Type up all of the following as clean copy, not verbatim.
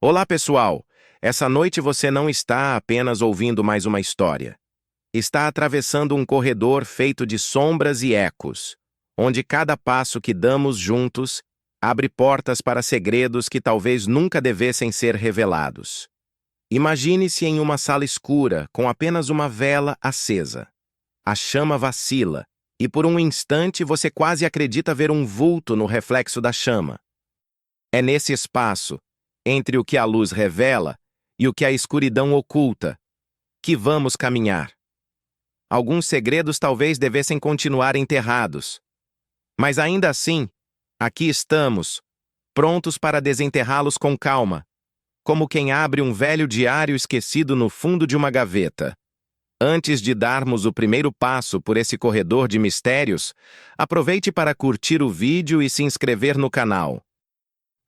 Olá, pessoal! Essa noite você não está apenas ouvindo mais uma história. Está atravessando um corredor feito de sombras e ecos, onde cada passo que damos juntos abre portas para segredos que talvez nunca devessem ser revelados. Imagine-se em uma sala escura com apenas uma vela acesa. A chama vacila, e por um instante você quase acredita ver um vulto no reflexo da chama. É nesse espaço, entre o que a luz revela e o que a escuridão oculta, que vamos caminhar. Alguns segredos talvez devessem continuar enterrados. Mas ainda assim, aqui estamos, prontos para desenterrá-los com calma, como quem abre um velho diário esquecido no fundo de uma gaveta. Antes de darmos o primeiro passo por esse corredor de mistérios, aproveite para curtir o vídeo e se inscrever no canal.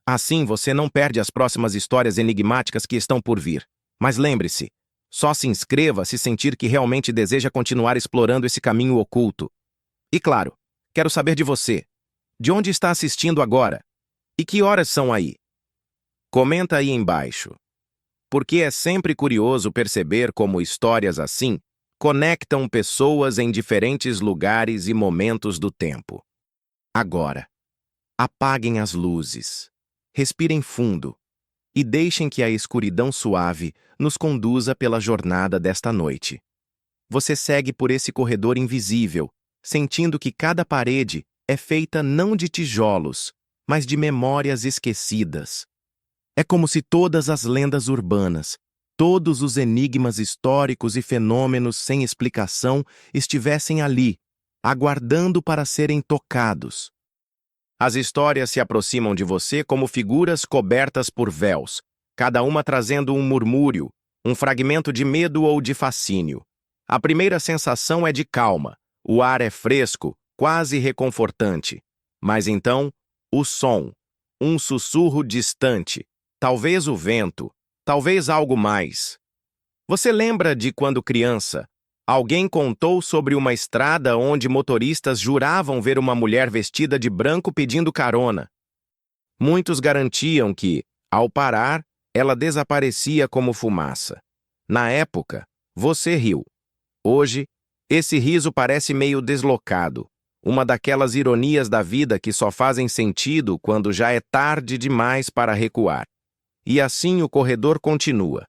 Assim você não perde as próximas histórias enigmáticas que estão por vir. Mas lembre-se, só se inscreva se sentir que realmente deseja continuar explorando esse caminho oculto. E claro, quero saber de você. De onde está assistindo agora? E que horas são aí? Comenta aí embaixo. Porque é sempre curioso perceber como histórias assim conectam pessoas em diferentes lugares e momentos do tempo. Agora, apaguem as luzes, respirem fundo e deixem que a escuridão suave nos conduza pela jornada desta noite. Você segue por esse corredor invisível, sentindo que cada parede é feita não de tijolos, mas de memórias esquecidas. É como se todas as lendas urbanas, todos os enigmas históricos e fenômenos sem explicação estivessem ali, aguardando para serem tocados. As histórias se aproximam de você como figuras cobertas por véus, cada uma trazendo um murmúrio, um fragmento de medo ou de fascínio. A primeira sensação é de calma, o ar é fresco, quase reconfortante. Mas então, o som, um sussurro distante, talvez o vento, talvez algo mais. Você lembra de quando criança, alguém contou sobre uma estrada onde motoristas juravam ver uma mulher vestida de branco pedindo carona. Muitos garantiam que, ao parar, ela desaparecia como fumaça. Na época, você riu. Hoje, esse riso parece meio deslocado, uma daquelas ironias da vida que só fazem sentido quando já é tarde demais para recuar. E assim o corredor continua.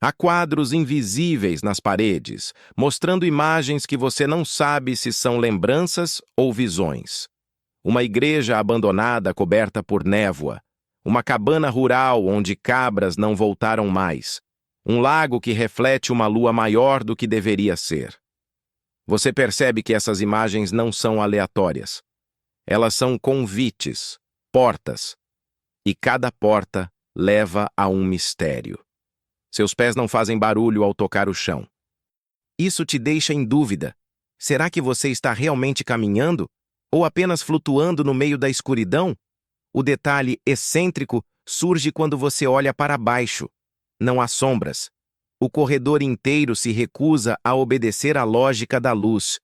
Há quadros invisíveis nas paredes, mostrando imagens que você não sabe se são lembranças ou visões. Uma igreja abandonada coberta por névoa, uma cabana rural onde cabras não voltaram mais, um lago que reflete uma lua maior do que deveria ser. Você percebe que essas imagens não são aleatórias. Elas são convites, portas, e cada porta leva a um mistério. Seus pés não fazem barulho ao tocar o chão. Isso te deixa em dúvida. Será que você está realmente caminhando? Ou apenas flutuando no meio da escuridão? O detalhe excêntrico surge quando você olha para baixo. Não há sombras. O corredor inteiro se recusa a obedecer à lógica da luz.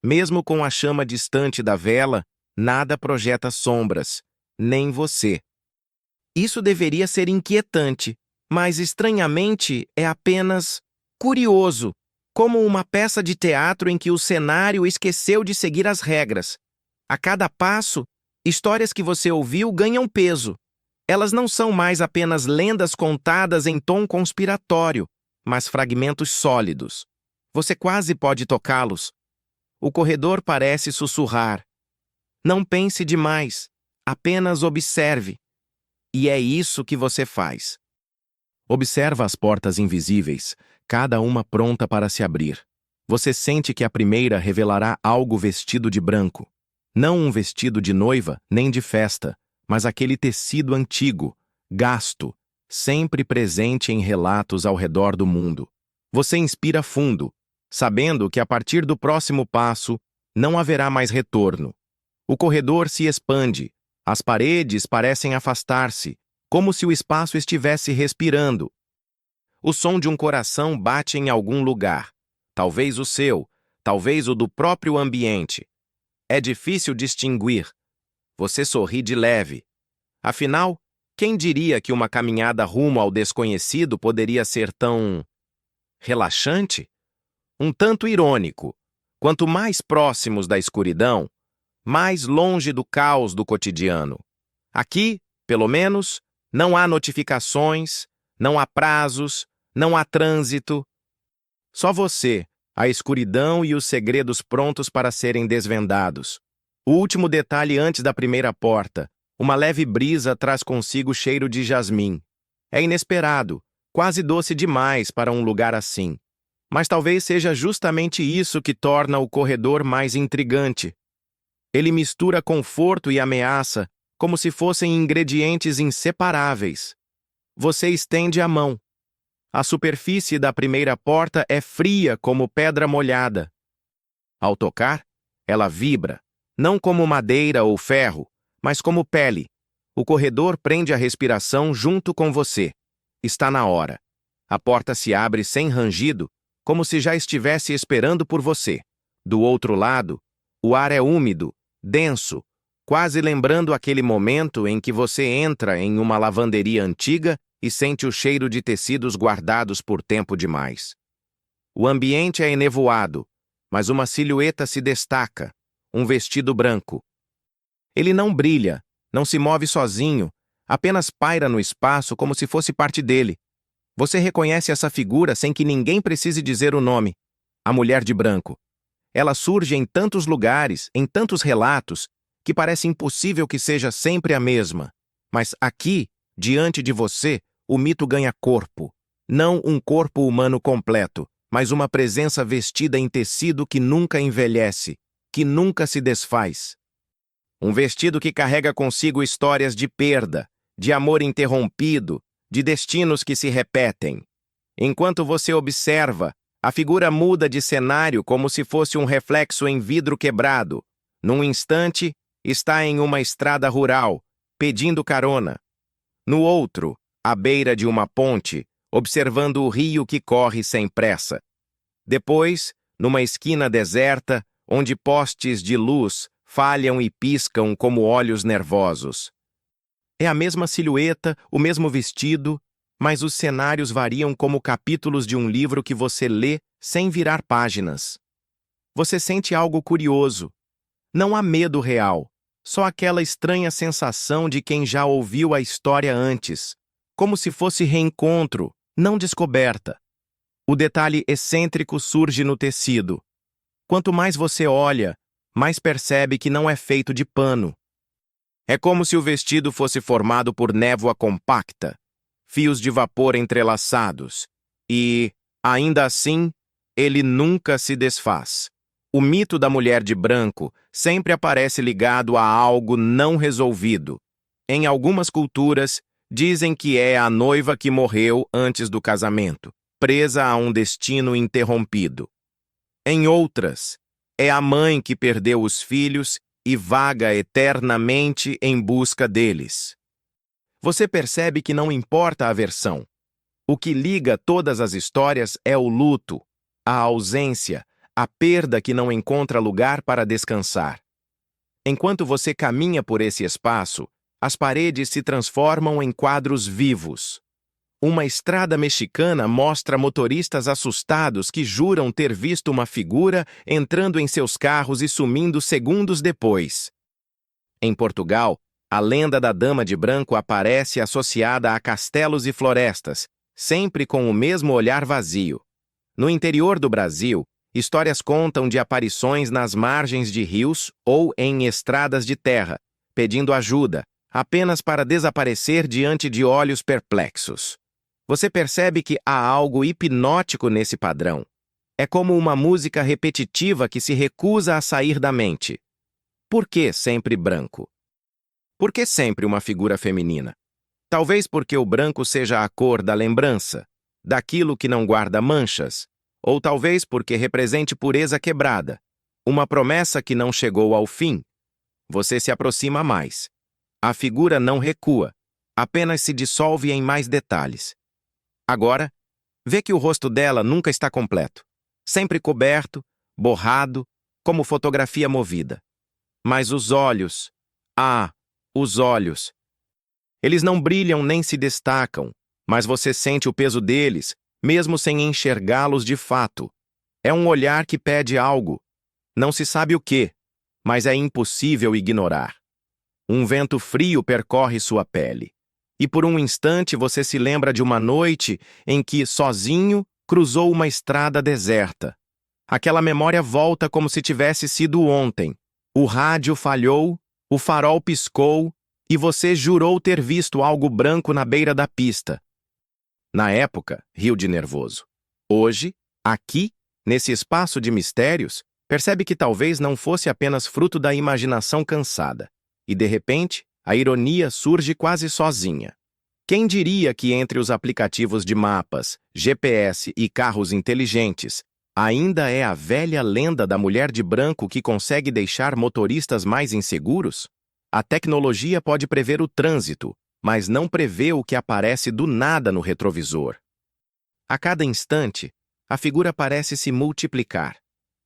Mesmo com a chama distante da vela, nada projeta sombras, nem você. Isso deveria ser inquietante, mas estranhamente é apenas curioso, como uma peça de teatro em que o cenário esqueceu de seguir as regras. A cada passo, histórias que você ouviu ganham peso. Elas não são mais apenas lendas contadas em tom conspiratório, mas fragmentos sólidos. Você quase pode tocá-los. O corredor parece sussurrar. Não pense demais, apenas observe. E é isso que você faz. Observa as portas invisíveis, cada uma pronta para se abrir. Você sente que a primeira revelará algo vestido de branco. Não um vestido de noiva, nem de festa, mas aquele tecido antigo, gasto, sempre presente em relatos ao redor do mundo. Você inspira fundo, sabendo que a partir do próximo passo não haverá mais retorno. O corredor se expande, as paredes parecem afastar-se, como se o espaço estivesse respirando. O som de um coração bate em algum lugar, talvez o seu, talvez o do próprio ambiente. É difícil distinguir. Você sorri de leve. Afinal, Quem diria que uma caminhada rumo ao desconhecido poderia ser tão relaxante? Um tanto irônico. Quanto mais próximos da escuridão, mais longe do caos do cotidiano. Aqui, pelo menos, não há notificações, não há prazos, não há trânsito. Só você, a escuridão e os segredos prontos para serem desvendados. O último detalhe antes da primeira porta. Uma leve brisa traz consigo o cheiro de jasmim. É inesperado, quase doce demais para um lugar assim. Mas talvez seja justamente isso que torna o corredor mais intrigante. Ele mistura conforto e ameaça, como se fossem ingredientes inseparáveis. Você estende a mão. A superfície da primeira porta é fria como pedra molhada. Ao tocar, ela vibra, não como madeira ou ferro, mas como pele. O corredor prende a respiração junto com você. Está na hora. A porta se abre sem rangido, como se já estivesse esperando por você. Do outro lado, o ar é úmido, denso, quase lembrando aquele momento em que você entra em uma lavanderia antiga e sente o cheiro de tecidos guardados por tempo demais. O ambiente é enevoado, mas uma silhueta se destaca, um vestido branco. Ele não brilha, não se move sozinho, apenas paira no espaço como se fosse parte dele. Você reconhece essa figura sem que ninguém precise dizer o nome. A mulher de branco. Ela surge em tantos lugares, em tantos relatos, que parece impossível que seja sempre a mesma. Mas aqui, diante de você, o mito ganha corpo. Não um corpo humano completo, mas uma presença vestida em tecido que nunca envelhece, que nunca se desfaz. Um vestido que carrega consigo histórias de perda, de amor interrompido, de destinos que se repetem. Enquanto você observa, a figura muda de cenário como se fosse um reflexo em vidro quebrado. Num instante, está em uma estrada rural, pedindo carona. No outro, à beira de uma ponte, observando o rio que corre sem pressa. Depois, numa esquina deserta, onde postes de luz falham e piscam como olhos nervosos. É a mesma silhueta, o mesmo vestido, mas os cenários variam como capítulos de um livro que você lê sem virar páginas. Você sente algo curioso. Não há medo real, só aquela estranha sensação de quem já ouviu a história antes, como se fosse reencontro, não descoberta. O detalhe excêntrico surge no tecido. Quanto mais você olha, mais percebe que não é feito de pano. É como se o vestido fosse formado por névoa compacta, fios de vapor entrelaçados, e, ainda assim, ele nunca se desfaz. O mito da mulher de branco sempre aparece ligado a algo não resolvido. Em algumas culturas, dizem que é a noiva que morreu antes do casamento, presa a um destino interrompido. Em outras, é a mãe que perdeu os filhos e vaga eternamente em busca deles. Você percebe que não importa a versão. O que liga todas as histórias é o luto, a ausência, a perda que não encontra lugar para descansar. Enquanto você caminha por esse espaço, as paredes se transformam em quadros vivos. Uma estrada mexicana mostra motoristas assustados que juram ter visto uma figura entrando em seus carros e sumindo segundos depois. Em Portugal, a lenda da Dama de Branco aparece associada a castelos e florestas, sempre com o mesmo olhar vazio. No interior do Brasil, histórias contam de aparições nas margens de rios ou em estradas de terra, pedindo ajuda, apenas para desaparecer diante de olhos perplexos. Você percebe que há algo hipnótico nesse padrão. É como uma música repetitiva que se recusa a sair da mente. Por que sempre branco? Por que sempre uma figura feminina? Talvez porque o branco seja a cor da lembrança, daquilo que não guarda manchas, ou talvez porque represente pureza quebrada, uma promessa que não chegou ao fim. Você se aproxima mais. A figura não recua, apenas se dissolve em mais detalhes. Agora, vê que o rosto dela nunca está completo, sempre coberto, borrado, como fotografia movida. Mas os olhos, os olhos. Eles não brilham nem se destacam, mas você sente o peso deles, mesmo sem enxergá-los de fato. É um olhar que pede algo. Não se sabe o quê, mas é impossível ignorar. Um vento frio percorre sua pele. E por um instante você se lembra de uma noite em que, sozinho, cruzou uma estrada deserta. Aquela memória volta como se tivesse sido ontem. O rádio falhou, o farol piscou, e você jurou ter visto algo branco na beira da pista. Na época, riu de nervoso. Hoje, aqui, nesse espaço de mistérios, percebe que talvez não fosse apenas fruto da imaginação cansada. E, de repente, a ironia surge quase sozinha. Quem diria que entre os aplicativos de mapas, GPS e carros inteligentes, ainda é a velha lenda da mulher de branco que consegue deixar motoristas mais inseguros? A tecnologia pode prever o trânsito, mas não prevê o que aparece do nada no retrovisor. A cada instante, a figura parece se multiplicar.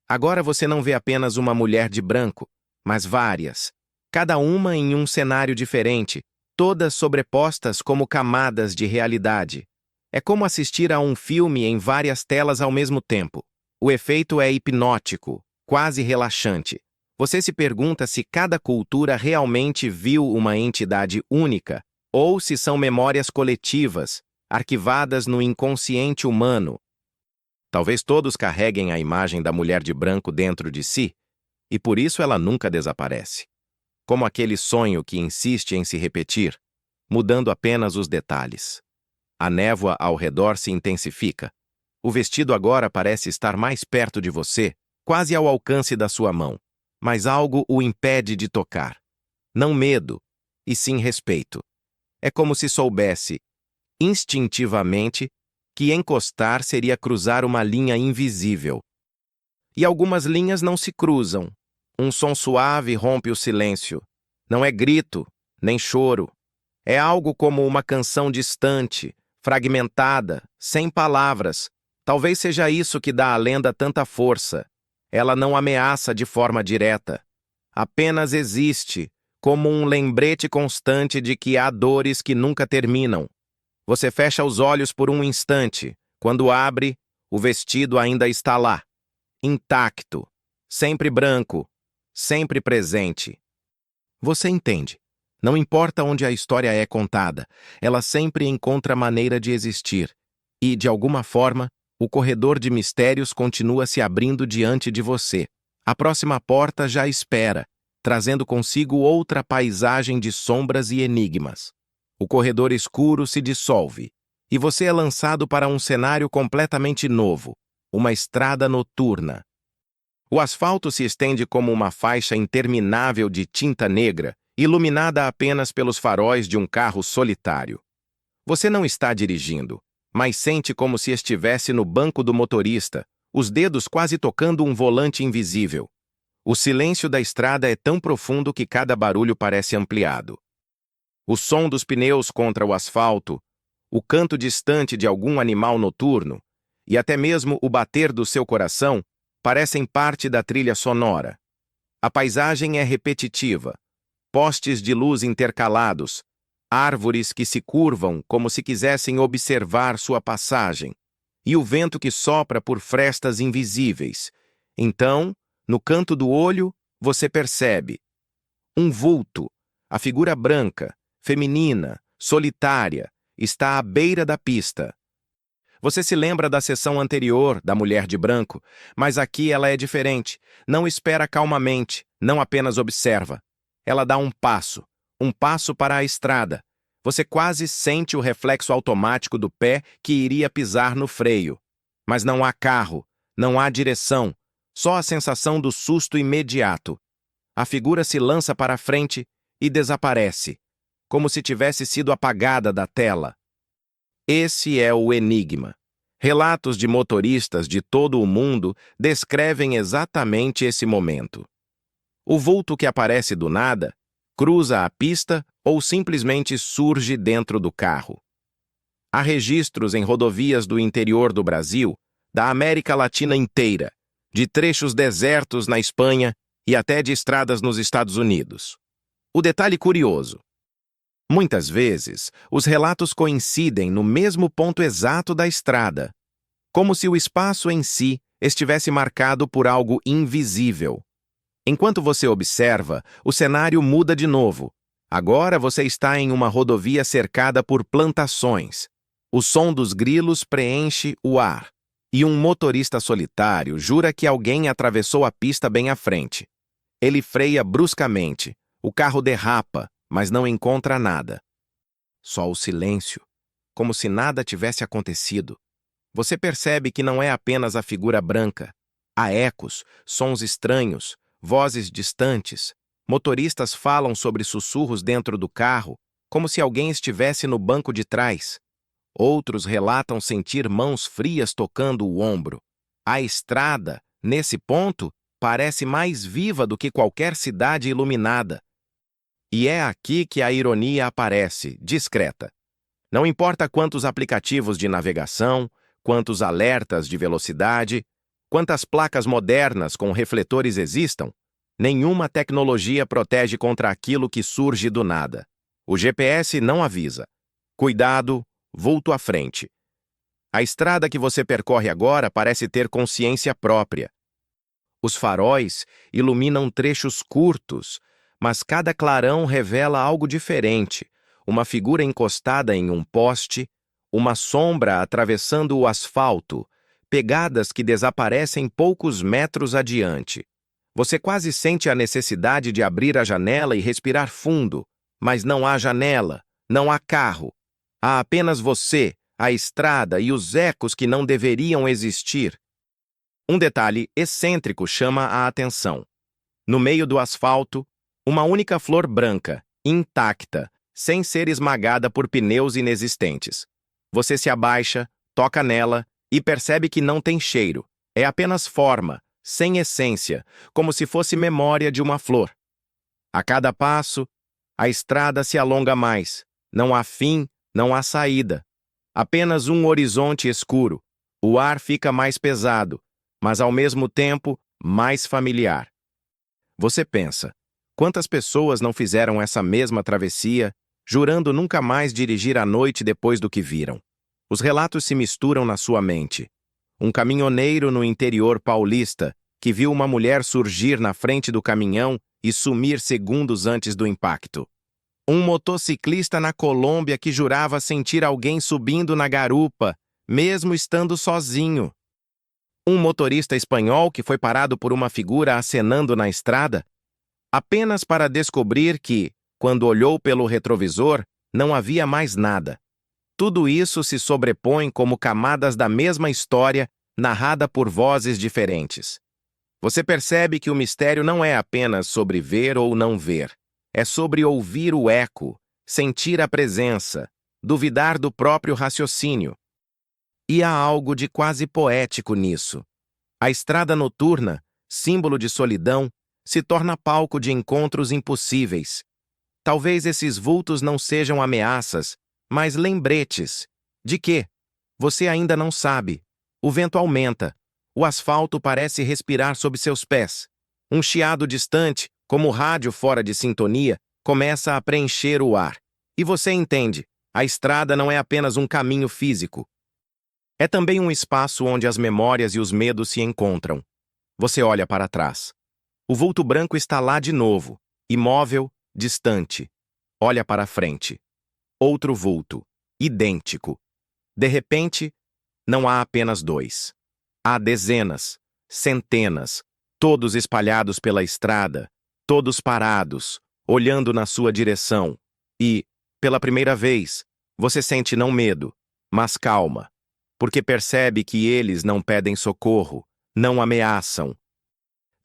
Agora você não vê apenas uma mulher de branco, mas várias, cada uma em um cenário diferente, todas sobrepostas como camadas de realidade. É como assistir a um filme em várias telas ao mesmo tempo. O efeito é hipnótico, quase relaxante. Você se pergunta se cada cultura realmente viu uma entidade única, ou se são memórias coletivas, arquivadas no inconsciente humano. Talvez todos carreguem a imagem da mulher de branco dentro de si, e por isso ela nunca desaparece. Como aquele sonho que insiste em se repetir, mudando apenas os detalhes. A névoa ao redor se intensifica. O vestido agora parece estar mais perto de você, quase ao alcance da sua mão, mas algo o impede de tocar. Não medo, e sim respeito. É como se soubesse, instintivamente, que encostar seria cruzar uma linha invisível. E algumas linhas não se cruzam. Um som suave rompe o silêncio. Não é grito, nem choro. É algo como uma canção distante, fragmentada, sem palavras. Talvez seja isso que dá à lenda tanta força. Ela não ameaça de forma direta. Apenas existe, como um lembrete constante de que há dores que nunca terminam. Você fecha os olhos por um instante. Quando abre, o vestido ainda está lá. Intacto, sempre branco, sempre presente. Você entende. Não importa onde a história é contada, ela sempre encontra maneira de existir. E, de alguma forma, o corredor de mistérios continua se abrindo diante de você. A próxima porta já espera, trazendo consigo outra paisagem de sombras e enigmas. O corredor escuro se dissolve, e você é lançado para um cenário completamente novo, uma estrada noturna. O asfalto se estende como uma faixa interminável de tinta negra, iluminada apenas pelos faróis de um carro solitário. Você não está dirigindo, mas sente como se estivesse no banco do motorista, os dedos quase tocando um volante invisível. O silêncio da estrada é tão profundo que cada barulho parece ampliado. O som dos pneus contra o asfalto, o canto distante de algum animal noturno e até mesmo o bater do seu coração parecem parte da trilha sonora. A paisagem é repetitiva. Postes de luz intercalados, árvores que se curvam como se quisessem observar sua passagem, e o vento que sopra por frestas invisíveis. Então, no canto do olho, você percebe um vulto, a figura branca, feminina, solitária, está à beira da pista. Você se lembra da sessão anterior, da mulher de branco, mas aqui ela é diferente. Não espera calmamente, não apenas observa. Ela dá um passo para a estrada. Você quase sente o reflexo automático do pé que iria pisar no freio. Mas não há carro, não há direção, só a sensação do susto imediato. A figura se lança para a frente e desaparece, como se tivesse sido apagada da tela. Esse é o enigma. Relatos de motoristas de todo o mundo descrevem exatamente esse momento. O vulto que aparece do nada, cruza a pista ou simplesmente surge dentro do carro. Há registros em rodovias do interior do Brasil, da América Latina inteira, de trechos desertos na Espanha e até de estradas nos Estados Unidos. O detalhe curioso: Muitas vezes, os relatos coincidem no mesmo ponto exato da estrada, como se o espaço em si estivesse marcado por algo invisível. Enquanto você observa, o cenário muda de novo. Agora você está em uma rodovia cercada por plantações. O som dos grilos preenche o ar. E um motorista solitário jura que alguém atravessou a pista bem à frente. Ele freia bruscamente. O carro derrapa, mas não encontra nada. Só o silêncio, como se nada tivesse acontecido. Você percebe que não é apenas a figura branca. Há ecos, sons estranhos, vozes distantes. Motoristas falam sobre sussurros dentro do carro, como se alguém estivesse no banco de trás. Outros relatam sentir mãos frias tocando o ombro. A estrada, nesse ponto, parece mais viva do que qualquer cidade iluminada. E é aqui que a ironia aparece, discreta. Não importa quantos aplicativos de navegação, quantos alertas de velocidade, quantas placas modernas com refletores existam, nenhuma tecnologia protege contra aquilo que surge do nada. O GPS não avisa. Cuidado, vulto à frente. A estrada que você percorre agora parece ter consciência própria. Os faróis iluminam trechos curtos, mas cada clarão revela algo diferente. Uma figura encostada em um poste, uma sombra atravessando o asfalto, pegadas que desaparecem poucos metros adiante. Você quase sente a necessidade de abrir a janela e respirar fundo, mas não há janela, não há carro. Há apenas você, a estrada e os ecos que não deveriam existir. Um detalhe excêntrico chama a atenção. No meio do asfalto, uma única flor branca, intacta, sem ser esmagada por pneus inexistentes. Você se abaixa, toca nela e percebe que não tem cheiro. É apenas forma, sem essência, como se fosse memória de uma flor. A cada passo, a estrada se alonga mais. Não há fim, não há saída. Apenas um horizonte escuro. O ar fica mais pesado, mas ao mesmo tempo mais familiar. Você pensa, quantas pessoas não fizeram essa mesma travessia, jurando nunca mais dirigir à noite depois do que viram? Os relatos se misturam na sua mente. Um caminhoneiro no interior paulista que viu uma mulher surgir na frente do caminhão e sumir segundos antes do impacto. Um motociclista na Colômbia que jurava sentir alguém subindo na garupa, mesmo estando sozinho. Um motorista espanhol que foi parado por uma figura acenando na estrada, apenas para descobrir que, quando olhou pelo retrovisor, não havia mais nada. Tudo isso se sobrepõe como camadas da mesma história, narrada por vozes diferentes. Você percebe que o mistério não é apenas sobre ver ou não ver. É sobre ouvir o eco, sentir a presença, duvidar do próprio raciocínio. E há algo de quase poético nisso. A estrada noturna, símbolo de solidão, se torna palco de encontros impossíveis. Talvez esses vultos não sejam ameaças, mas lembretes. De quê? Você ainda não sabe. O vento aumenta. O asfalto parece respirar sob seus pés. Um chiado distante, como o rádio fora de sintonia, começa a preencher o ar. E você entende, a estrada não é apenas um caminho físico. É também um espaço onde as memórias e os medos se encontram. Você olha para trás. O vulto branco está lá de novo, imóvel, distante. Olha para frente. Outro vulto, idêntico. De repente, não há apenas dois. Há dezenas, centenas, todos espalhados pela estrada, todos parados, olhando na sua direção. E, pela primeira vez, você sente não medo, mas calma, porque percebe que eles não pedem socorro, não ameaçam.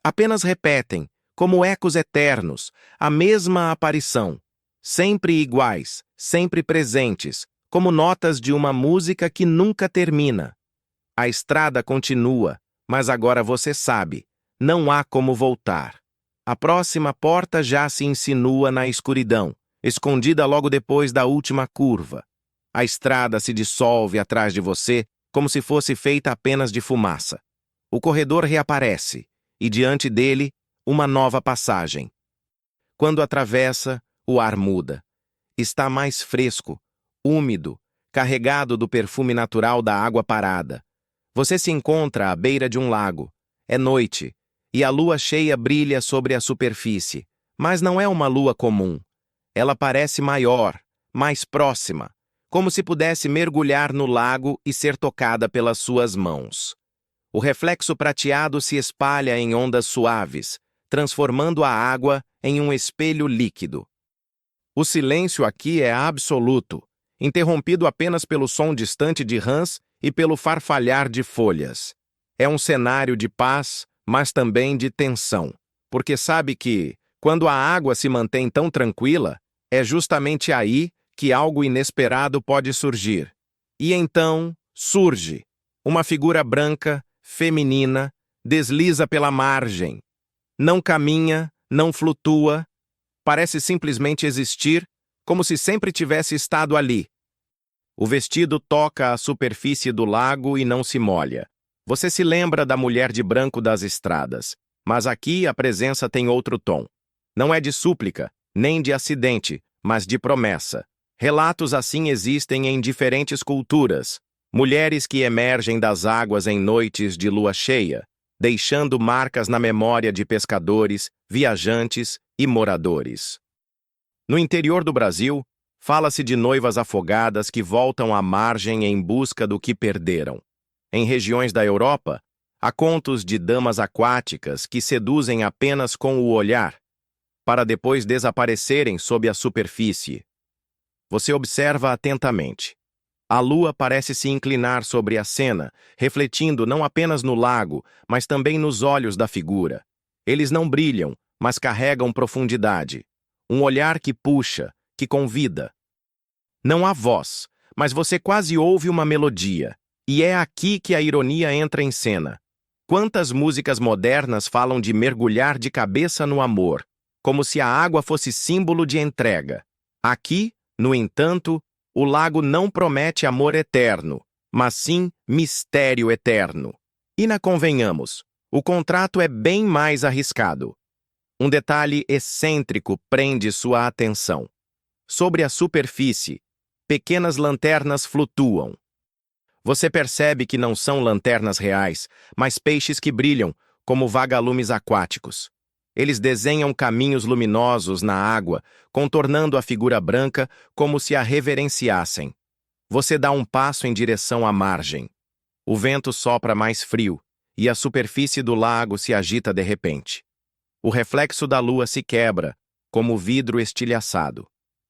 Apenas repetem, como ecos eternos, a mesma aparição, sempre iguais, sempre presentes, como notas de uma música que nunca termina. A estrada continua, mas agora você sabe, não há como voltar. A próxima porta já se insinua na escuridão, escondida logo depois da última curva. A estrada se dissolve atrás de você, como se fosse feita apenas de fumaça. O corredor reaparece, e diante dele, uma nova passagem. Quando atravessa, o ar muda. está mais fresco, úmido, carregado do perfume natural da água parada. Você se encontra à beira de um lago. É noite, e a lua cheia brilha sobre a superfície. Mas não é uma lua comum. Ela parece maior, mais próxima, como se pudesse mergulhar no lago e ser tocada pelas suas mãos. O reflexo prateado se espalha em ondas suaves, transformando a água em um espelho líquido. O silêncio aqui é absoluto, interrompido apenas pelo som distante de rãs e pelo farfalhar de folhas. É um cenário de paz, mas também de tensão, porque sabe que, quando a água se mantém tão tranquila, é justamente aí que algo inesperado pode surgir. E então surge uma figura branca, feminina, desliza pela margem. Não caminha, não flutua, parece simplesmente existir, como se sempre tivesse estado ali. O vestido toca a superfície do lago e não se molha. Você se lembra da mulher de branco das estradas, mas aqui a presença tem outro tom. Não é de súplica, nem de acidente, mas de promessa. Relatos assim existem em diferentes culturas. Mulheres que emergem das águas em noites de lua cheia, deixando marcas na memória de pescadores, viajantes e moradores. No interior do Brasil, fala-se de noivas afogadas que voltam à margem em busca do que perderam. Em regiões da Europa, há contos de damas aquáticas que seduzem apenas com o olhar, para depois desaparecerem sob a superfície. Você observa atentamente. A lua parece se inclinar sobre a cena, refletindo não apenas no lago, mas também nos olhos da figura. Eles não brilham, mas carregam profundidade. Um olhar que puxa, que convida. Não há voz, mas você quase ouve uma melodia. E é aqui que a ironia entra em cena. Quantas músicas modernas falam de mergulhar de cabeça no amor, como se a água fosse símbolo de entrega. Aqui, no entanto, o lago não promete amor eterno, mas sim mistério eterno. E convenhamos, o contrato é bem mais arriscado. Um detalhe excêntrico prende sua atenção. Sobre a superfície, pequenas lanternas flutuam. Você percebe que não são lanternas reais, mas peixes que brilham, como vagalumes aquáticos. Eles desenham caminhos luminosos na água, contornando a figura branca como se a reverenciassem. Você dá um passo em direção à margem. O vento sopra mais frio, e a superfície do lago se agita de repente. O reflexo da lua se quebra, como vidro estilhaçado.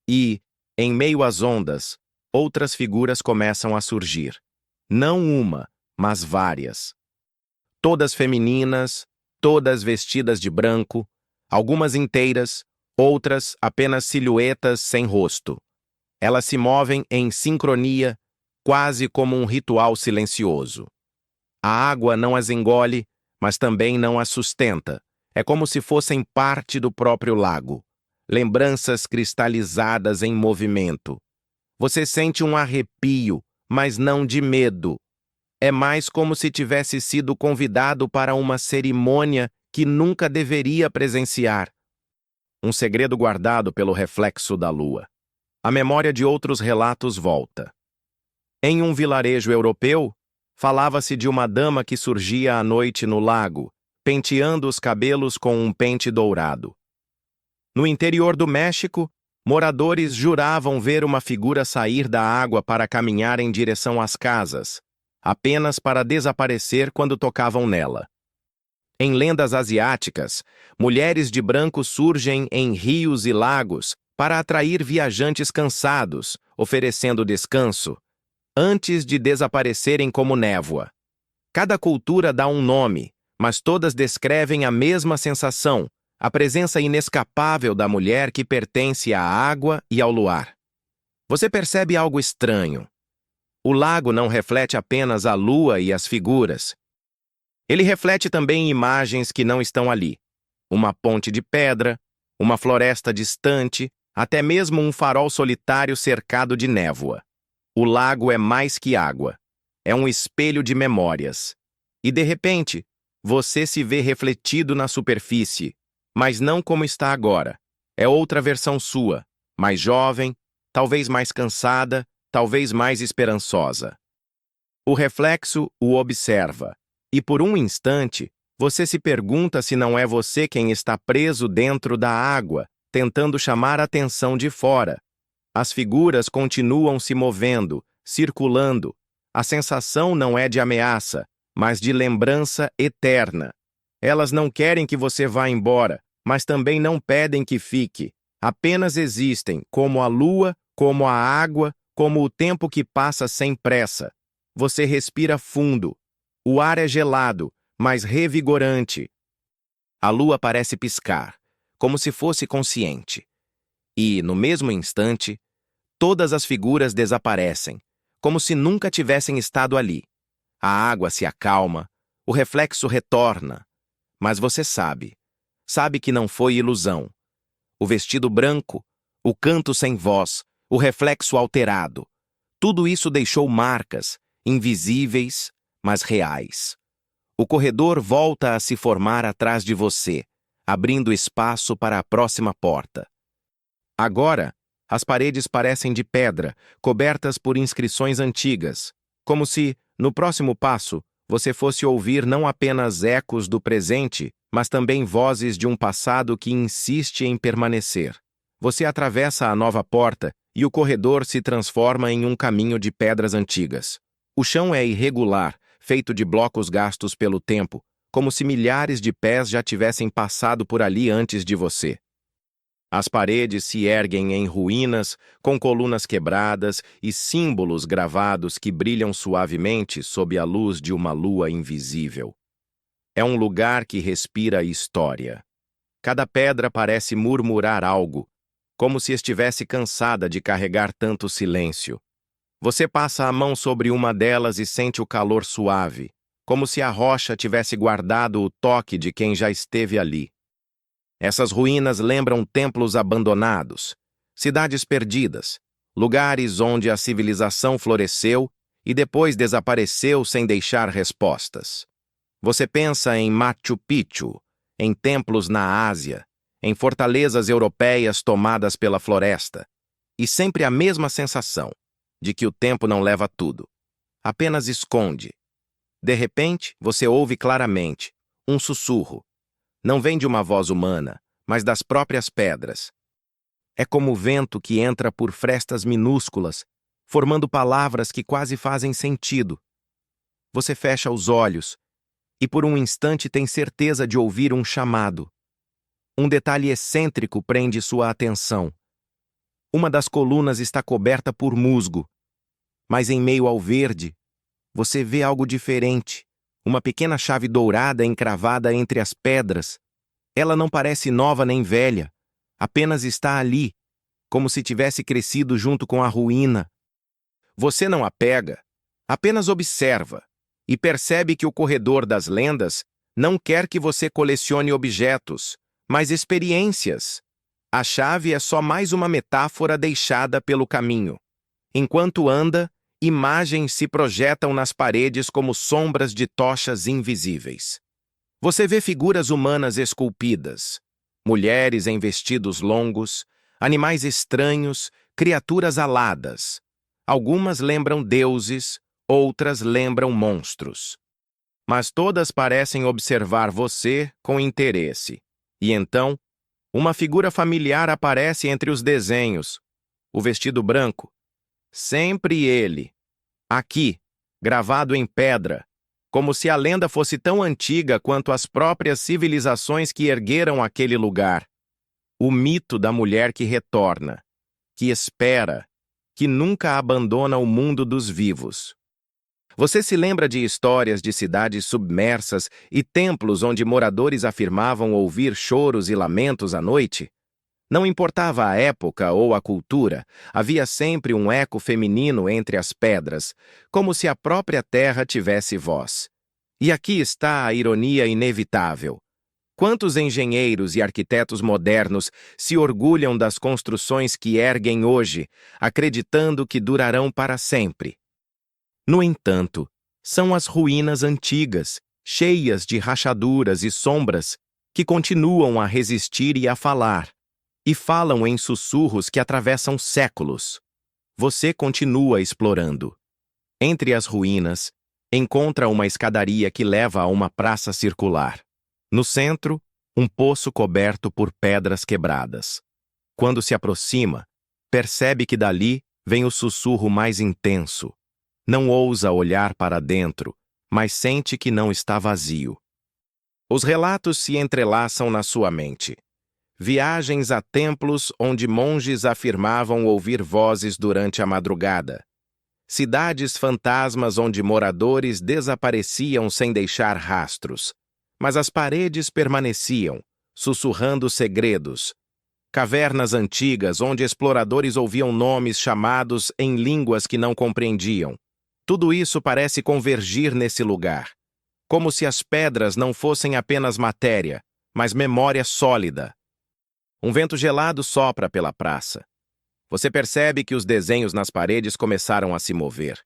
E, em meio às ondas, outras figuras começam a surgir. Não uma, mas várias. Todas femininas, todas vestidas de branco, algumas inteiras, outras apenas silhuetas sem rosto. Elas se movem em sincronia, quase como um ritual silencioso. A água não as engole, mas também não as sustenta. É como se fossem parte do próprio lago. Lembranças cristalizadas em movimento. Você sente um arrepio, mas não de medo. É mais como se tivesse sido convidado para uma cerimônia que nunca deveria presenciar. Um segredo guardado pelo reflexo da lua. A memória de outros relatos volta. Em um vilarejo europeu, falava-se de uma dama que surgia à noite no lago, penteando os cabelos com um pente dourado. No interior do México, moradores juravam ver uma figura sair da água para caminhar em direção às casas, apenas para desaparecer quando tocavam nela. Em lendas asiáticas, mulheres de branco surgem em rios e lagos para atrair viajantes cansados, oferecendo descanso, antes de desaparecerem como névoa. Cada cultura dá um nome, mas todas descrevem a mesma sensação, a presença inescapável da mulher que pertence à água e ao luar. Você percebe algo estranho. O lago não reflete apenas a lua e as figuras. Ele reflete também imagens que não estão ali. Uma ponte de pedra, uma floresta distante, até mesmo um farol solitário cercado de névoa. O lago é mais que água. É um espelho de memórias. E, de repente, você se vê refletido na superfície, mas não como está agora. É outra versão sua, mais jovem, talvez mais cansada, talvez mais esperançosa. O reflexo o observa, e por um instante, você se pergunta se não é você quem está preso dentro da água, tentando chamar a atenção de fora. As figuras continuam se movendo, circulando. A sensação não é de ameaça, mas de lembrança eterna. Elas não querem que você vá embora, mas também não pedem que fique. Apenas existem, como a lua, como a água, como o tempo que passa sem pressa. Você respira fundo. O ar é gelado, mas revigorante. A lua parece piscar, como se fosse consciente. E, no mesmo instante, todas as figuras desaparecem, como se nunca tivessem estado ali. A água se acalma, o reflexo retorna. Mas você sabe que não foi ilusão. O vestido branco, o canto sem voz, o reflexo alterado. Tudo isso deixou marcas, invisíveis, mas reais. O corredor volta a se formar atrás de você, abrindo espaço para a próxima porta. Agora, as paredes parecem de pedra, cobertas por inscrições antigas, como se, no próximo passo, você fosse ouvir não apenas ecos do presente, mas também vozes de um passado que insiste em permanecer. Você atravessa a nova porta e o corredor se transforma em um caminho de pedras antigas. O chão é irregular, feito de blocos gastos pelo tempo, como se milhares de pés já tivessem passado por ali antes de você. As paredes se erguem em ruínas, com colunas quebradas e símbolos gravados que brilham suavemente sob a luz de uma lua invisível. É um lugar que respira história. Cada pedra parece murmurar algo, como se estivesse cansada de carregar tanto silêncio. Você passa a mão sobre uma delas e sente o calor suave, como se a rocha tivesse guardado o toque de quem já esteve ali. Essas ruínas lembram templos abandonados, cidades perdidas, lugares onde a civilização floresceu e depois desapareceu sem deixar respostas. Você pensa em Machu Picchu, em templos na Ásia, em fortalezas europeias tomadas pela floresta, e sempre a mesma sensação de que o tempo não leva tudo, apenas esconde. De repente, você ouve claramente um sussurro. Não vem de uma voz humana, mas das próprias pedras. É como o vento que entra por frestas minúsculas, formando palavras que quase fazem sentido. Você fecha os olhos e por um instante tem certeza de ouvir um chamado. Um detalhe excêntrico prende sua atenção. Uma das colunas está coberta por musgo, mas em meio ao verde, você vê algo diferente. Uma pequena chave dourada encravada entre as pedras. Ela não parece nova nem velha, apenas está ali, como se tivesse crescido junto com a ruína. Você não a pega, apenas observa, e percebe que o corredor das lendas não quer que você colecione objetos, mas experiências. A chave é só mais uma metáfora deixada pelo caminho. Enquanto anda, imagens se projetam nas paredes como sombras de tochas invisíveis. Você vê figuras humanas esculpidas, mulheres em vestidos longos, animais estranhos, criaturas aladas. Algumas lembram deuses, outras lembram monstros. Mas todas parecem observar você com interesse. E então, uma figura familiar aparece entre os desenhos. O vestido branco. Sempre ele. Aqui, gravado em pedra, como se a lenda fosse tão antiga quanto as próprias civilizações que ergueram aquele lugar. O mito da mulher que retorna, que espera, que nunca abandona o mundo dos vivos. Você se lembra de histórias de cidades submersas e templos onde moradores afirmavam ouvir choros e lamentos à noite? Não importava a época ou a cultura, havia sempre um eco feminino entre as pedras, como se a própria terra tivesse voz. E aqui está a ironia inevitável. Quantos engenheiros e arquitetos modernos se orgulham das construções que erguem hoje, acreditando que durarão para sempre? No entanto, são as ruínas antigas, cheias de rachaduras e sombras, que continuam a resistir e a falar. E falam em sussurros que atravessam séculos. você continua explorando. Entre as ruínas, encontra uma escadaria que leva a uma praça circular. No centro, um poço coberto por pedras quebradas. Quando se aproxima, percebe que dali vem o sussurro mais intenso. Não ousa olhar para dentro, mas sente que não está vazio. Os relatos se entrelaçam na sua mente. Viagens a templos onde monges afirmavam ouvir vozes durante a madrugada. Cidades fantasmas onde moradores desapareciam sem deixar rastros, mas as paredes permaneciam, sussurrando segredos. Cavernas antigas onde exploradores ouviam nomes chamados em línguas que não compreendiam. Tudo isso parece convergir nesse lugar, como se as pedras não fossem apenas matéria, mas memória sólida. Um vento gelado sopra pela praça. Você percebe que os desenhos nas paredes começaram a se mover.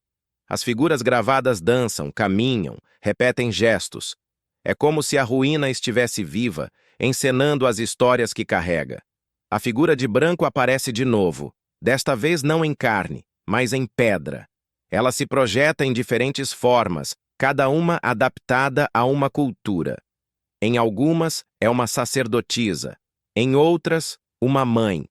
As figuras gravadas dançam, caminham, repetem gestos. É como se a ruína estivesse viva, encenando as histórias que carrega. A figura de branco aparece de novo, desta vez não em carne, mas em pedra. Ela se projeta em diferentes formas, cada uma adaptada a uma cultura. Em algumas, é uma sacerdotisa. Em outras, uma mãe.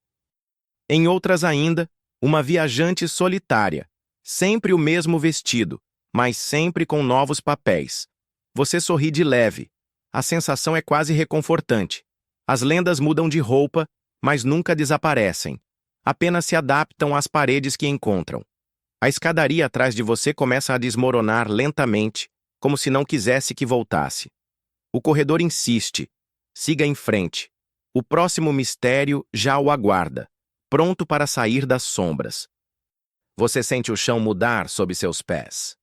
Em outras ainda, uma viajante solitária. Sempre o mesmo vestido, mas sempre com novos papéis. Você sorri de leve. A sensação é quase reconfortante. As lendas mudam de roupa, mas nunca desaparecem. Apenas se adaptam às paredes que encontram. A escadaria atrás de você começa a desmoronar lentamente, como se não quisesse que voltasse. O corredor insiste. Siga em frente. O próximo mistério já o aguarda, pronto para sair das sombras. Você sente o chão mudar sob seus pés.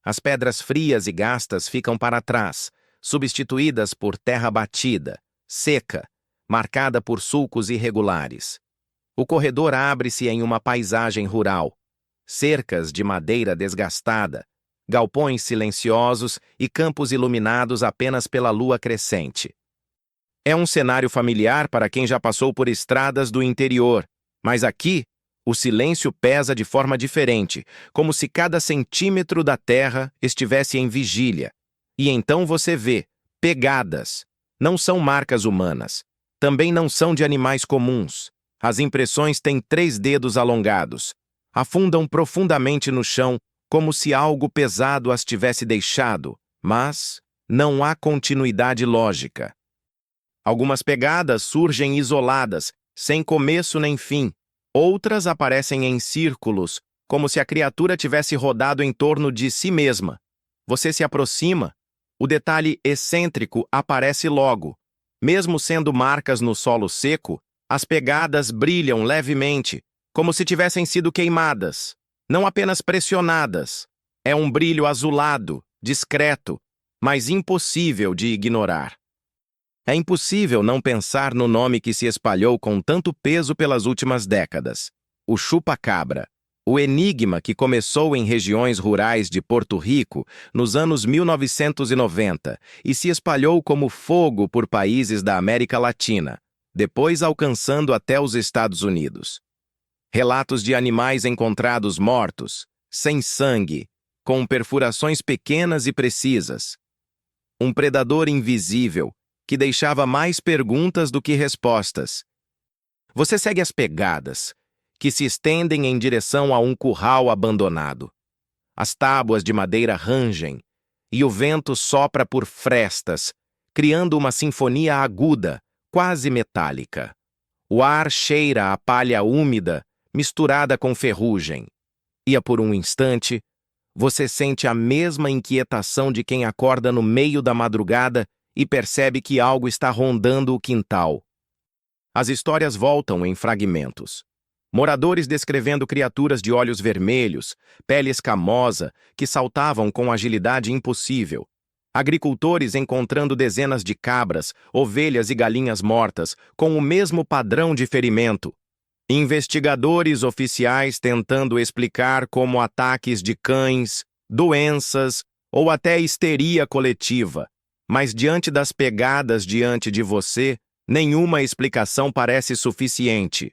As pedras frias e gastas ficam para trás, substituídas por terra batida, seca, marcada por sulcos irregulares. O corredor abre-se em uma paisagem rural. Cercas de madeira desgastada, galpões silenciosos e campos iluminados apenas pela lua crescente. É um cenário familiar para quem já passou por estradas do interior, mas aqui, o silêncio pesa de forma diferente, como se cada centímetro da terra estivesse em vigília. E então você vê pegadas. Não são marcas humanas. Também não são de animais comuns. As impressões têm 3 dedos alongados. Afundam profundamente no chão, como se algo pesado as tivesse deixado, mas não há continuidade lógica. Algumas pegadas surgem isoladas, sem começo nem fim. Outras aparecem em círculos, como se a criatura tivesse rodado em torno de si mesma. Você se aproxima, o detalhe excêntrico aparece logo. Mesmo sendo marcas no solo seco, as pegadas brilham levemente, como se tivessem sido queimadas, não apenas pressionadas. É um brilho azulado, discreto, mas impossível de ignorar. É impossível não pensar no nome que se espalhou com tanto peso pelas últimas décadas: o chupa-cabra, o enigma que começou em regiões rurais de Porto Rico nos anos 1990 e se espalhou como fogo por países da América Latina, depois alcançando até os Estados Unidos. Relatos de animais encontrados mortos, sem sangue, com perfurações pequenas e precisas. Um predador invisível que deixava mais perguntas do que respostas. Você segue as pegadas, que se estendem em direção a um curral abandonado. As tábuas de madeira rangem, e o vento sopra por frestas, criando uma sinfonia aguda, quase metálica. O ar cheira a palha úmida, misturada com ferrugem. E por um instante, você sente a mesma inquietação de quem acorda no meio da madrugada e percebe que algo está rondando o quintal. As histórias voltam em fragmentos. Moradores descrevendo criaturas de olhos vermelhos, pele escamosa, que saltavam com agilidade impossível. Agricultores encontrando dezenas de cabras, ovelhas e galinhas mortas, com o mesmo padrão de ferimento. Investigadores oficiais tentando explicar como ataques de cães, doenças ou até histeria coletiva. Mas diante das pegadas diante de você, nenhuma explicação parece suficiente.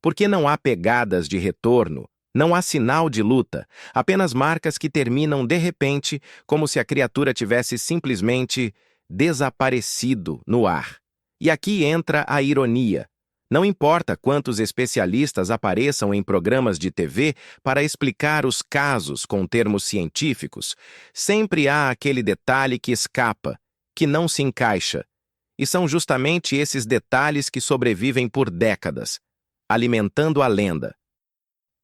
Porque não há pegadas de retorno, Não há sinal de luta, apenas marcas que terminam de repente, como se a criatura tivesse simplesmente desaparecido no ar. E aqui entra a ironia. Não importa quantos especialistas apareçam em programas de TV para explicar os casos com termos científicos, sempre há aquele detalhe que escapa, que não se encaixa. E são justamente esses detalhes que sobrevivem por décadas, alimentando a lenda.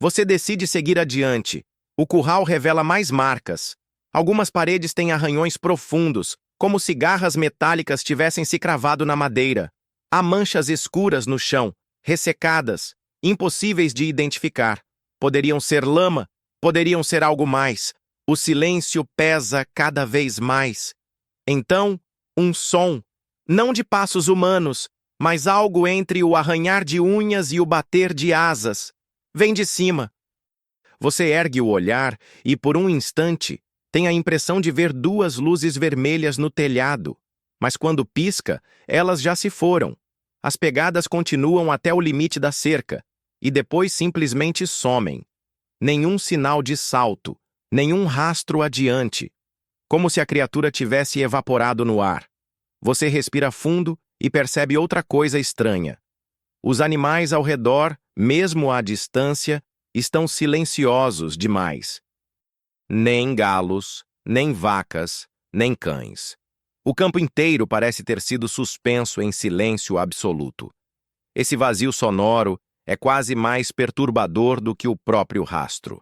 Você decide seguir adiante. O curral revela mais marcas. Algumas paredes têm arranhões profundos, como se garras metálicas tivessem se cravado na madeira. Há manchas escuras no chão, ressecadas, impossíveis de identificar. Poderiam ser lama, poderiam ser algo mais. O silêncio pesa cada vez mais. Então, um som, não de passos humanos, mas algo entre o arranhar de unhas e o bater de asas. Vem de cima. Você ergue o olhar e, por um instante, tem a impressão de ver duas luzes vermelhas no telhado. Mas quando pisca, elas já se foram. As pegadas continuam até o limite da cerca e depois simplesmente somem. Nenhum sinal de salto, nenhum rastro adiante. Como se a criatura tivesse evaporado no ar. Você respira fundo e percebe outra coisa estranha. Os animais ao redor, mesmo à distância, estão silenciosos demais. Nem galos, nem vacas, nem cães. O campo inteiro parece ter sido suspenso em silêncio absoluto. Esse vazio sonoro é quase mais perturbador do que o próprio rastro.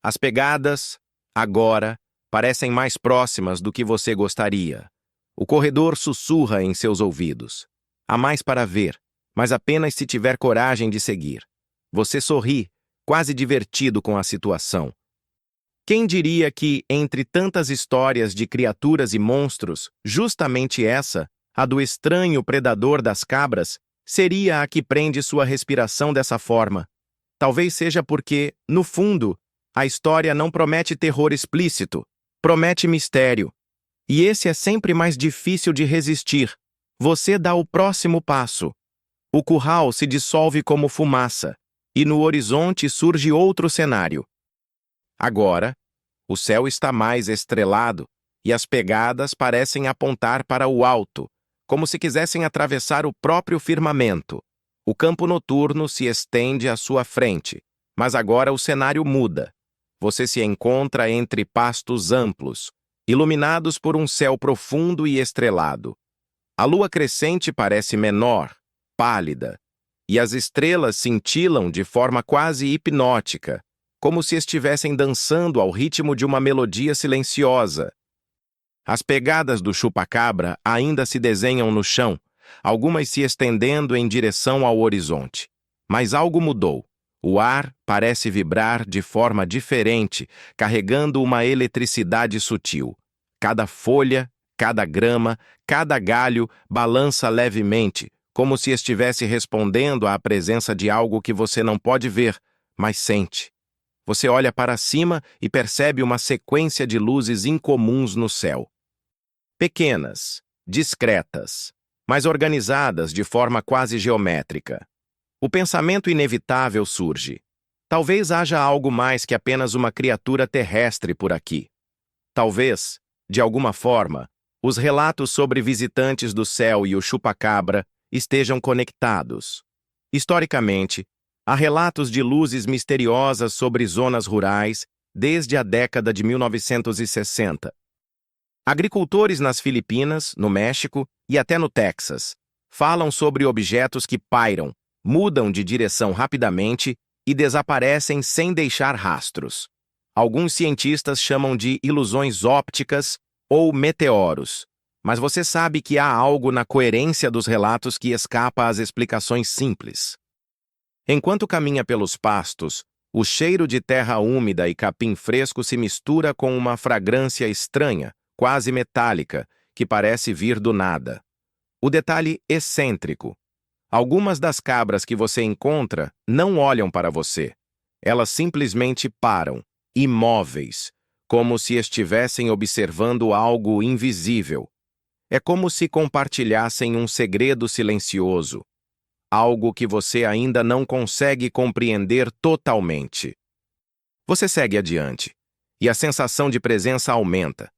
As pegadas, agora, parecem mais próximas do que você gostaria. O corredor sussurra em seus ouvidos. Há mais para ver, mas apenas se tiver coragem de seguir. Você sorri, quase divertido com a situação. Quem diria que, entre tantas histórias de criaturas e monstros, justamente essa, a do estranho predador das cabras, seria a que prende sua respiração dessa forma? Talvez seja porque, no fundo, a história não promete terror explícito, promete mistério. E esse é sempre mais difícil de resistir. Você dá o próximo passo. O curral se dissolve como fumaça, e no horizonte surge outro cenário. Agora, o céu está mais estrelado, e as pegadas parecem apontar para o alto, como se quisessem atravessar o próprio firmamento. O campo noturno se estende à sua frente, mas agora o cenário muda. Você se encontra entre pastos amplos, iluminados por um céu profundo e estrelado. A lua crescente parece menor, pálida, e as estrelas cintilam de forma quase hipnótica, como se estivessem dançando ao ritmo de uma melodia silenciosa. As pegadas do chupa-cabra ainda se desenham no chão, algumas se estendendo em direção ao horizonte. Mas algo mudou. O ar parece vibrar de forma diferente, carregando uma eletricidade sutil. Cada folha, cada grama, cada galho balança levemente, como se estivesse respondendo à presença de algo que você não pode ver, mas sente. Você olha para cima e percebe uma sequência de luzes incomuns no céu. Pequenas, discretas, mas organizadas de forma quase geométrica. O pensamento inevitável surge. Talvez haja algo mais que apenas uma criatura terrestre por aqui. Talvez, de alguma forma, os relatos sobre visitantes do céu e o chupa-cabra estejam conectados. Historicamente, há relatos de luzes misteriosas sobre zonas rurais desde a década de 1960. Agricultores nas Filipinas, no México e até no Texas falam sobre objetos que pairam, mudam de direção rapidamente e desaparecem sem deixar rastros. Alguns cientistas chamam de ilusões ópticas ou meteoros, mas você sabe que há algo na coerência dos relatos que escapa às explicações simples. Enquanto caminha pelos pastos, o cheiro de terra úmida e capim fresco se mistura com uma fragrância estranha, quase metálica, que parece vir do nada. O detalhe excêntrico. Algumas das cabras que você encontra não olham para você. Elas simplesmente param, imóveis, como se estivessem observando algo invisível. É como se compartilhassem um segredo silencioso, algo que você ainda não consegue compreender totalmente. Você segue adiante, e a sensação de presença aumenta.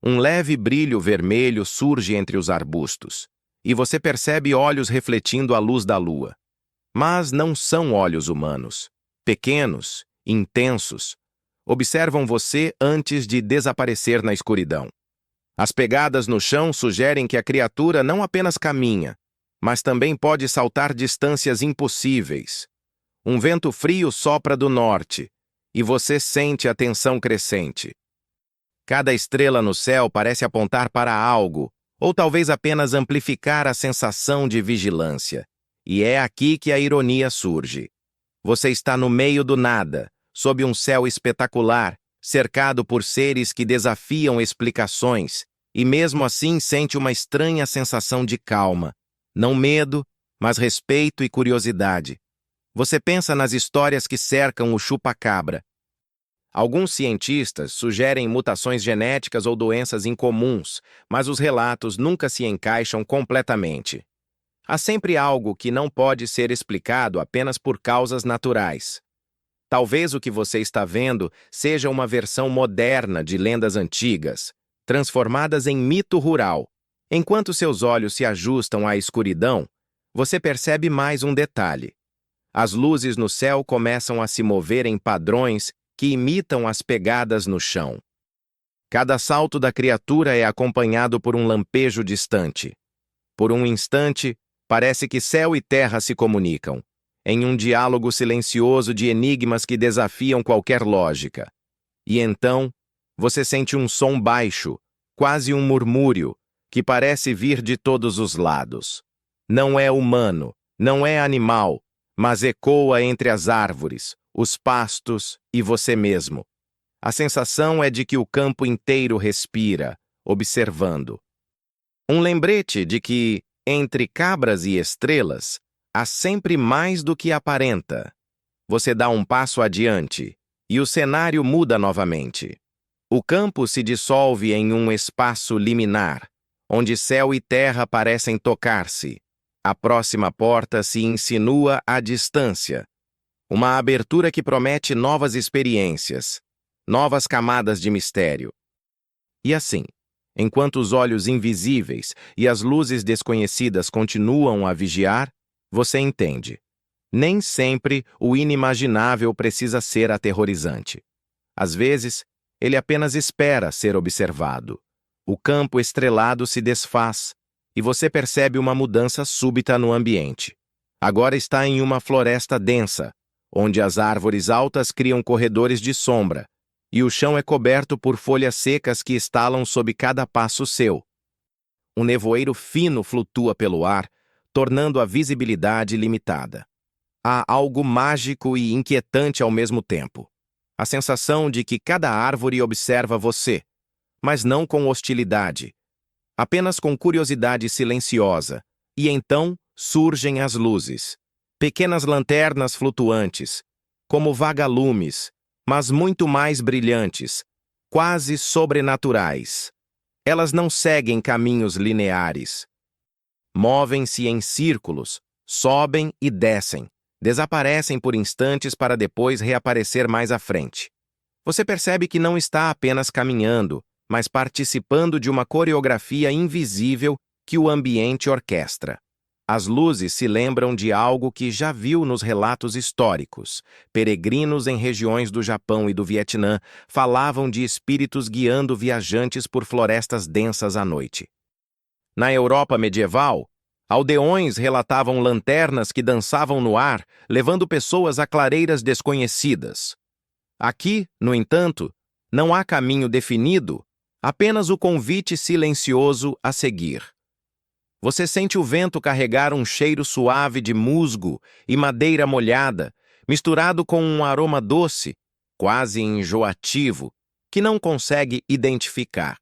Um leve brilho vermelho surge entre os arbustos, e você percebe olhos refletindo a luz da lua. Mas não são olhos humanos. Pequenos, intensos, observam você antes de desaparecer na escuridão. As pegadas no chão sugerem que a criatura não apenas caminha, mas também pode saltar distâncias impossíveis. Um vento frio sopra do norte, e você sente a tensão crescente. Cada estrela no céu parece apontar para algo, ou talvez apenas amplificar a sensação de vigilância. E é aqui que a ironia surge. Você está no meio do nada, sob um céu espetacular, cercado por seres que desafiam explicações, e mesmo assim sente uma estranha sensação de calma. Não medo, mas respeito e curiosidade. Você pensa nas histórias que cercam o chupa-cabra. Alguns cientistas sugerem mutações genéticas ou doenças incomuns, mas os relatos nunca se encaixam completamente. Há sempre algo que não pode ser explicado apenas por causas naturais. Talvez o que você está vendo seja uma versão moderna de lendas antigas, transformadas em mito rural. Enquanto seus olhos se ajustam à escuridão, você percebe mais um detalhe. As luzes no céu começam a se mover em padrões que imitam as pegadas no chão. Cada salto da criatura é acompanhado por um lampejo distante. Por um instante, parece que céu e terra se comunicam, em um diálogo silencioso de enigmas que desafiam qualquer lógica. E então, você sente um som baixo, quase um murmúrio, que parece vir de todos os lados. Não é humano, não é animal, mas ecoa entre as árvores, os pastos e você mesmo. A sensação é de que o campo inteiro respira, observando. Um lembrete de que, entre cabras e estrelas, há sempre mais do que aparenta. Você dá um passo adiante, e o cenário muda novamente. O campo se dissolve em um espaço liminar, onde céu e terra parecem tocar-se. A próxima porta se insinua à distância. Uma abertura que promete novas experiências, novas camadas de mistério. E assim, enquanto os olhos invisíveis e as luzes desconhecidas continuam a vigiar, você entende. Nem sempre o inimaginável precisa ser aterrorizante. Às vezes, ele apenas espera ser observado. O campo estrelado se desfaz, e você percebe uma mudança súbita no ambiente. Agora está em uma floresta densa, onde as árvores altas criam corredores de sombra, e o chão é coberto por folhas secas que estalam sob cada passo seu. Um nevoeiro fino flutua pelo ar, tornando a visibilidade limitada. Há algo mágico e inquietante ao mesmo tempo. A sensação de que cada árvore observa você, mas não com hostilidade, apenas com curiosidade silenciosa, e então surgem as luzes. Pequenas lanternas flutuantes, como vagalumes, mas muito mais brilhantes, quase sobrenaturais. Elas não seguem caminhos lineares. Movem-se em círculos, sobem e descem, desaparecem por instantes para depois reaparecer mais à frente. Você percebe que não está apenas caminhando, mas participando de uma coreografia invisível que o ambiente orquestra. As luzes se lembram de algo que já viu nos relatos históricos. Peregrinos em regiões do Japão e do Vietnã falavam de espíritos guiando viajantes por florestas densas à noite. Na Europa medieval, aldeões relatavam lanternas que dançavam no ar, levando pessoas a clareiras desconhecidas. Aqui, no entanto, não há caminho definido, apenas o convite silencioso a seguir. Você sente o vento carregar um cheiro suave de musgo e madeira molhada, misturado com um aroma doce, quase enjoativo, que não consegue identificar.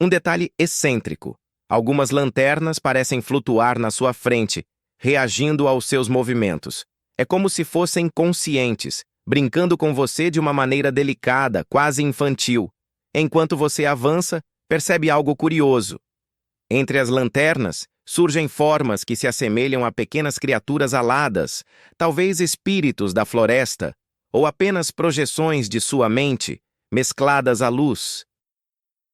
Um detalhe excêntrico: algumas lanternas parecem flutuar na sua frente, reagindo aos seus movimentos. É como se fossem conscientes, brincando com você de uma maneira delicada, quase infantil. Enquanto você avança, percebe algo curioso. Entre as lanternas, surgem formas que se assemelham a pequenas criaturas aladas, talvez espíritos da floresta, ou apenas projeções de sua mente mescladas à luz.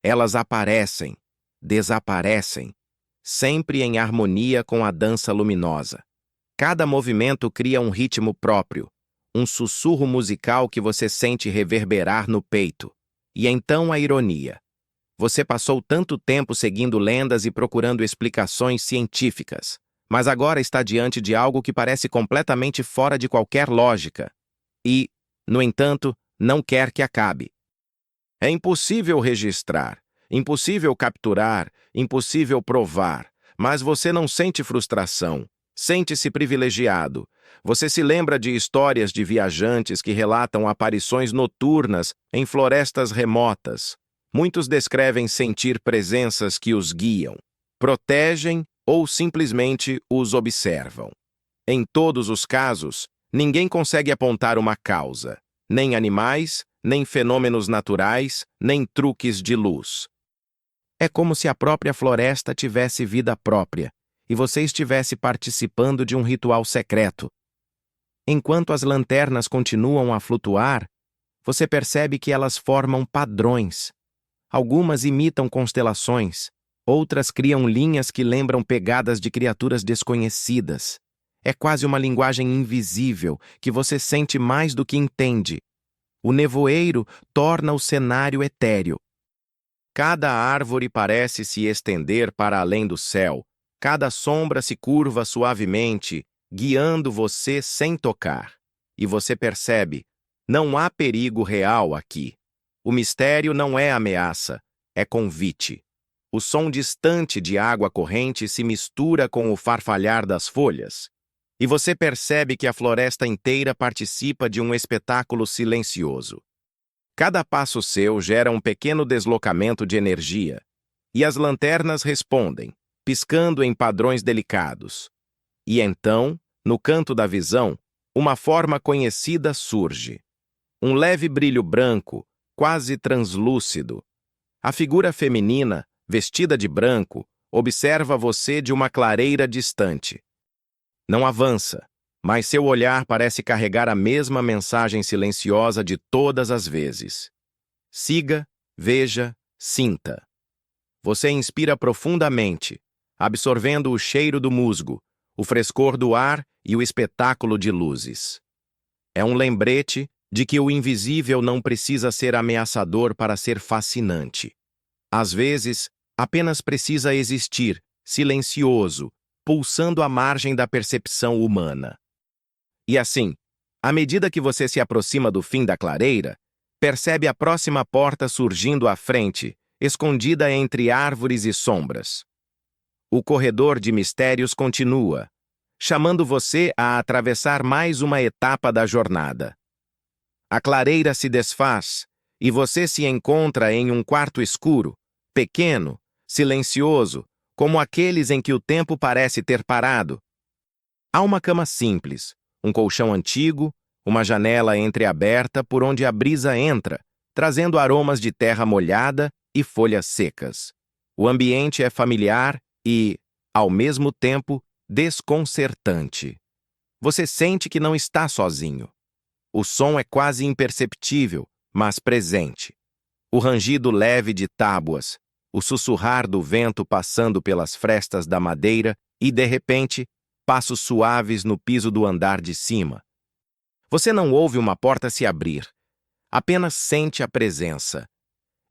Elas aparecem, desaparecem, sempre em harmonia com a dança luminosa. Cada movimento cria um ritmo próprio, um sussurro musical que você sente reverberar no peito. E então a ironia. Você passou tanto tempo seguindo lendas e procurando explicações científicas, mas agora está diante de algo que parece completamente fora de qualquer lógica. E, no entanto, não quer que acabe. É impossível registrar, impossível capturar, impossível provar, mas você não sente frustração, sente-se privilegiado. Você se lembra de histórias de viajantes que relatam aparições noturnas em florestas remotas. Muitos descrevem sentir presenças que os guiam, protegem ou simplesmente os observam. Em todos os casos, ninguém consegue apontar uma causa, nem animais, nem fenômenos naturais, nem truques de luz. É como se a própria floresta tivesse vida própria e você estivesse participando de um ritual secreto. Enquanto as lanternas continuam a flutuar, você percebe que elas formam padrões. Algumas imitam constelações, outras criam linhas que lembram pegadas de criaturas desconhecidas. É quase uma linguagem invisível que você sente mais do que entende. O nevoeiro torna o cenário etéreo. Cada árvore parece se estender para além do céu, cada sombra se curva suavemente, guiando você sem tocar. E você percebe, não há perigo real aqui. O mistério não é ameaça, é convite. O som distante de água corrente se mistura com o farfalhar das folhas. E você percebe que a floresta inteira participa de um espetáculo silencioso. Cada passo seu gera um pequeno deslocamento de energia, e as lanternas respondem, piscando em padrões delicados. E então, no canto da visão, uma forma conhecida surge. Um leve brilho branco, quase translúcido. A figura feminina, vestida de branco, observa você de uma clareira distante. Não avança, mas seu olhar parece carregar a mesma mensagem silenciosa de todas as vezes. Siga, veja, sinta. Você inspira profundamente, absorvendo o cheiro do musgo, o frescor do ar e o espetáculo de luzes. É um lembrete de que o invisível não precisa ser ameaçador para ser fascinante. Às vezes, apenas precisa existir, silencioso, pulsando à margem da percepção humana. E assim, à medida que você se aproxima do fim da clareira, percebe a próxima porta surgindo à frente, escondida entre árvores e sombras. O corredor de mistérios continua, chamando você a atravessar mais uma etapa da jornada. A clareira se desfaz e você se encontra em um quarto escuro, pequeno, silencioso, como aqueles em que o tempo parece ter parado. Há uma cama simples, um colchão antigo, uma janela entreaberta por onde a brisa entra, trazendo aromas de terra molhada e folhas secas. O ambiente é familiar e, ao mesmo tempo, desconcertante. Você sente que não está sozinho. O som é quase imperceptível, mas presente. O rangido leve de tábuas, o sussurrar do vento passando pelas frestas da madeira e, de repente, passos suaves no piso do andar de cima. Você não ouve uma porta se abrir, apenas sente a presença.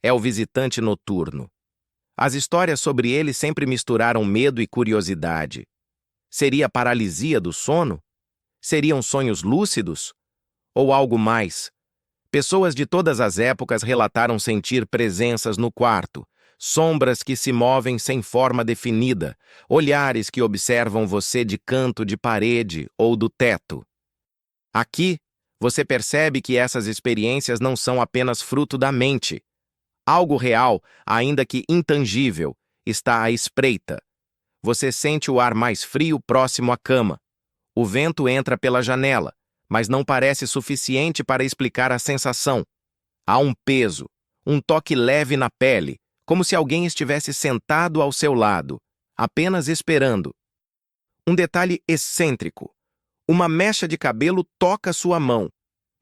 É o visitante noturno. As histórias sobre ele sempre misturaram medo e curiosidade. Seria paralisia do sono? Seriam sonhos lúcidos? Ou algo mais? Pessoas de todas as épocas relataram sentir presenças no quarto, sombras que se movem sem forma definida, olhares que observam você de canto de parede ou do teto. Aqui, você percebe que essas experiências não são apenas fruto da mente. Algo real, ainda que intangível, está à espreita. Você sente o ar mais frio próximo à cama. O vento entra pela janela, mas não parece suficiente para explicar a sensação. Há um peso, um toque leve na pele, como se alguém estivesse sentado ao seu lado, apenas esperando. Um detalhe excêntrico. Uma mecha de cabelo toca sua mão,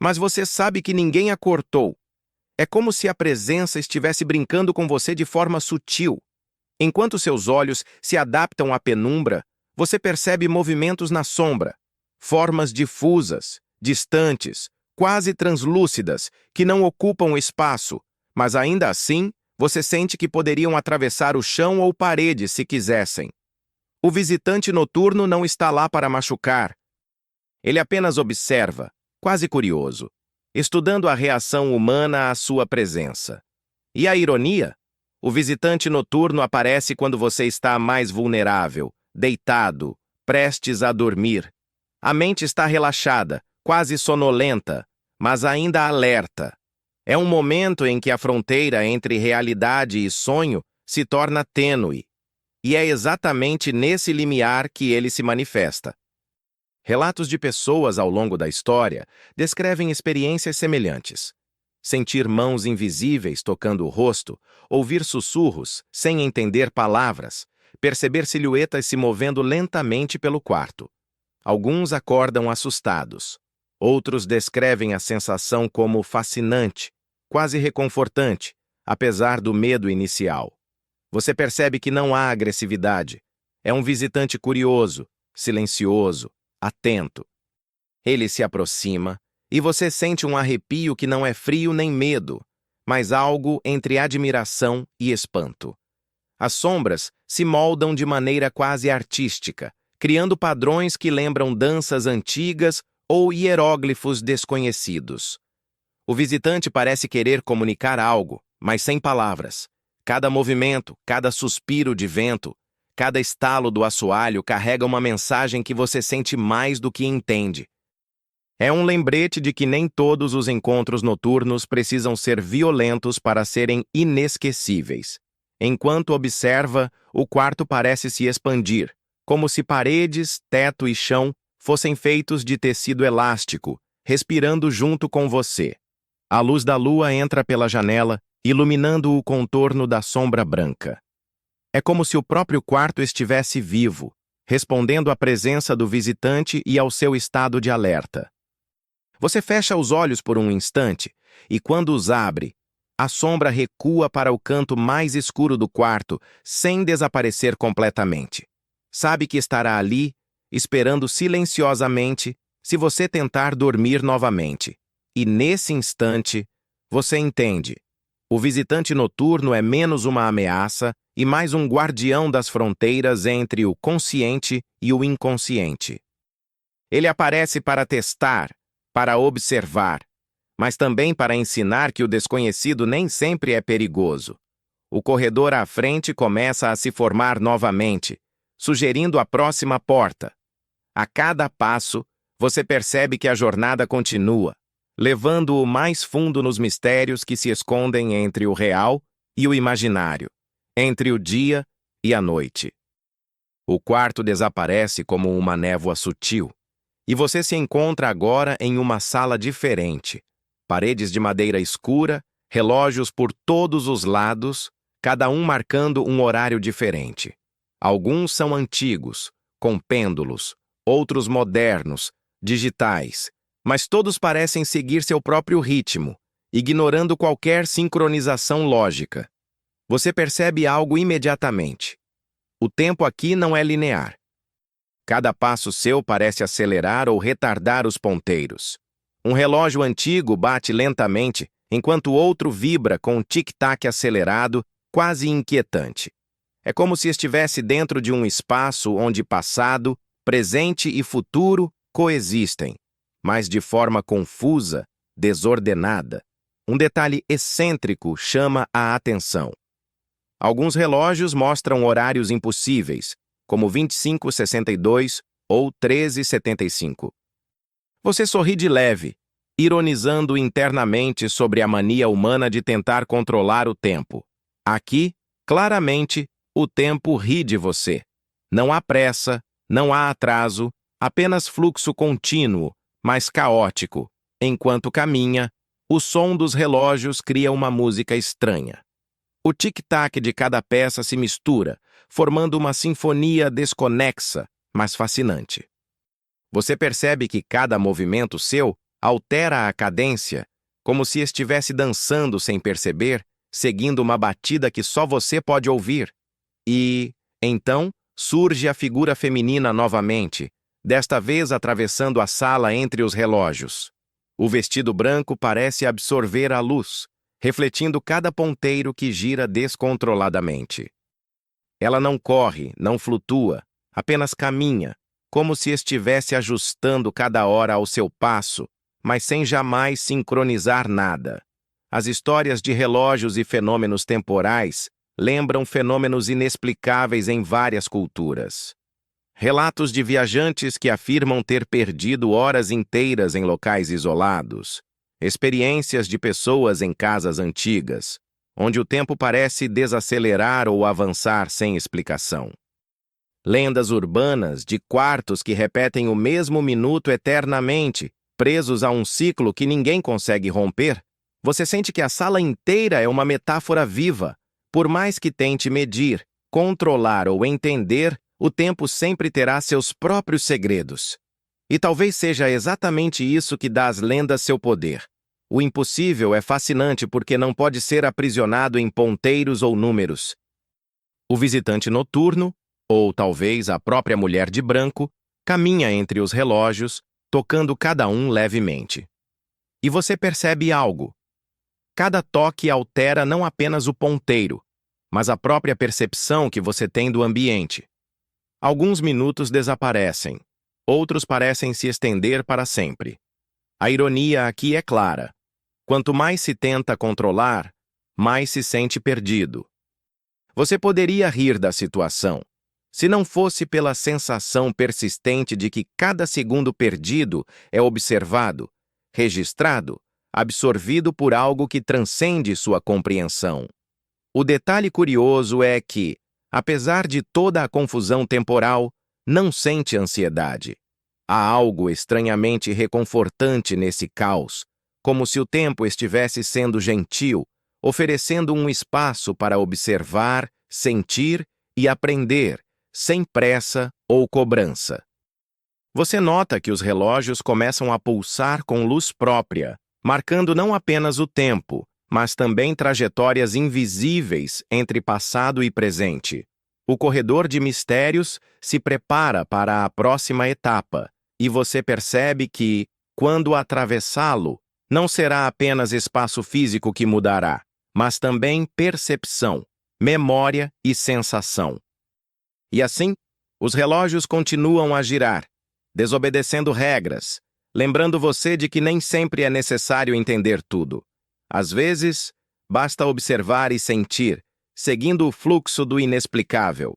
Mas você sabe que ninguém a cortou. É como se a presença estivesse brincando com você de forma sutil. Enquanto seus olhos se adaptam à penumbra, você percebe movimentos na sombra, formas difusas, distantes, quase translúcidas, que não ocupam o espaço, mas ainda assim, você sente que poderiam atravessar o chão ou paredes se quisessem. O visitante noturno não está lá para machucar. Ele apenas observa, quase curioso, estudando a reação humana à sua presença. E a ironia? O visitante noturno aparece quando você está mais vulnerável, deitado, prestes a dormir. A mente está relaxada, quase sonolenta, mas ainda alerta. É um momento em que a fronteira entre realidade e sonho se torna tênue. E é exatamente nesse limiar que ele se manifesta. Relatos de pessoas ao longo da história descrevem experiências semelhantes. Sentir mãos invisíveis tocando o rosto, ouvir sussurros sem entender palavras, perceber silhuetas se movendo lentamente pelo quarto. Alguns acordam assustados. Outros descrevem a sensação como fascinante, quase reconfortante, apesar do medo inicial. Você percebe que não há agressividade. É um visitante curioso, silencioso, atento. Ele se aproxima e você sente um arrepio que não é frio nem medo, mas algo entre admiração e espanto. As sombras se moldam de maneira quase artística, criando padrões que lembram danças antigas ou hieróglifos desconhecidos. O visitante parece querer comunicar algo, mas sem palavras. Cada movimento, cada suspiro de vento, cada estalo do assoalho carrega uma mensagem que você sente mais do que entende. É um lembrete de que nem todos os encontros noturnos precisam ser violentos para serem inesquecíveis. Enquanto observa, o quarto parece se expandir, como se paredes, teto e chão fossem feitos de tecido elástico, respirando junto com você. A luz da lua entra pela janela, iluminando o contorno da sombra branca. É como se o próprio quarto estivesse vivo, respondendo à presença do visitante e ao seu estado de alerta. Você fecha os olhos por um instante e, quando os abre, a sombra recua para o canto mais escuro do quarto, sem desaparecer completamente. Sabe que estará ali, esperando silenciosamente, se você tentar dormir novamente. E nesse instante, você entende. O visitante noturno é menos uma ameaça e mais um guardião das fronteiras entre o consciente e o inconsciente. Ele aparece para testar, para observar, mas também para ensinar que o desconhecido nem sempre é perigoso. O corredor à frente começa a se formar novamente, sugerindo a próxima porta. A cada passo, você percebe que a jornada continua, levando-o mais fundo nos mistérios que se escondem entre o real e o imaginário, entre o dia e a noite. O quarto desaparece como uma névoa sutil, e você se encontra agora em uma sala diferente. Paredes de madeira escura, relógios por todos os lados, cada um marcando um horário diferente. Alguns são antigos, com pêndulos, outros modernos, digitais, mas todos parecem seguir seu próprio ritmo, ignorando qualquer sincronização lógica. Você percebe algo imediatamente. O tempo aqui não é linear. Cada passo seu parece acelerar ou retardar os ponteiros. Um relógio antigo bate lentamente, enquanto outro vibra com um tic-tac acelerado, quase inquietante. É como se estivesse dentro de um espaço onde passado, presente e futuro coexistem, mas de forma confusa, desordenada. Um detalhe excêntrico chama a atenção. Alguns relógios mostram horários impossíveis, como 25:62 ou 13:75. Você sorri de leve, ironizando internamente sobre a mania humana de tentar controlar o tempo. Aqui, claramente, o tempo ri de você. Não há pressa, não há atraso, apenas fluxo contínuo, mas caótico. Enquanto caminha, o som dos relógios cria uma música estranha. O tic-tac de cada peça se mistura, formando uma sinfonia desconexa, mas fascinante. Você percebe que cada movimento seu altera a cadência, como se estivesse dançando sem perceber, seguindo uma batida que só você pode ouvir. E, então, surge a figura feminina novamente, desta vez atravessando a sala entre os relógios. O vestido branco parece absorver a luz, refletindo cada ponteiro que gira descontroladamente. Ela não corre, não flutua, apenas caminha, como se estivesse ajustando cada hora ao seu passo, mas sem jamais sincronizar nada. As histórias de relógios e fenômenos temporais lembram fenômenos inexplicáveis em várias culturas. Relatos de viajantes que afirmam ter perdido horas inteiras em locais isolados. Experiências de pessoas em casas antigas, onde o tempo parece desacelerar ou avançar sem explicação. Lendas urbanas de quartos que repetem o mesmo minuto eternamente, presos a um ciclo que ninguém consegue romper. Você sente que a sala inteira é uma metáfora viva. Por mais que tente medir, controlar ou entender, o tempo sempre terá seus próprios segredos. E talvez seja exatamente isso que dá às lendas seu poder. O impossível é fascinante porque não pode ser aprisionado em ponteiros ou números. O visitante noturno, ou talvez a própria mulher de branco, caminha entre os relógios, tocando cada um levemente. E você percebe algo. Cada toque altera não apenas o ponteiro, mas a própria percepção que você tem do ambiente. Alguns minutos desaparecem, outros parecem se estender para sempre. A ironia aqui é clara. Quanto mais se tenta controlar, mais se sente perdido. Você poderia rir da situação, se não fosse pela sensação persistente de que cada segundo perdido é observado, registrado, absorvido por algo que transcende sua compreensão. O detalhe curioso é que, apesar de toda a confusão temporal, não sente ansiedade. Há algo estranhamente reconfortante nesse caos, como se o tempo estivesse sendo gentil, oferecendo um espaço para observar, sentir e aprender, sem pressa ou cobrança. Você nota que os relógios começam a pulsar com luz própria, marcando não apenas o tempo, mas também trajetórias invisíveis entre passado e presente. O corredor de mistérios se prepara para a próxima etapa, e você percebe que, quando atravessá-lo, não será apenas espaço físico que mudará, mas também percepção, memória e sensação. E assim, os relógios continuam a girar, desobedecendo regras, lembrando você de que nem sempre é necessário entender tudo. Às vezes, basta observar e sentir, seguindo o fluxo do inexplicável.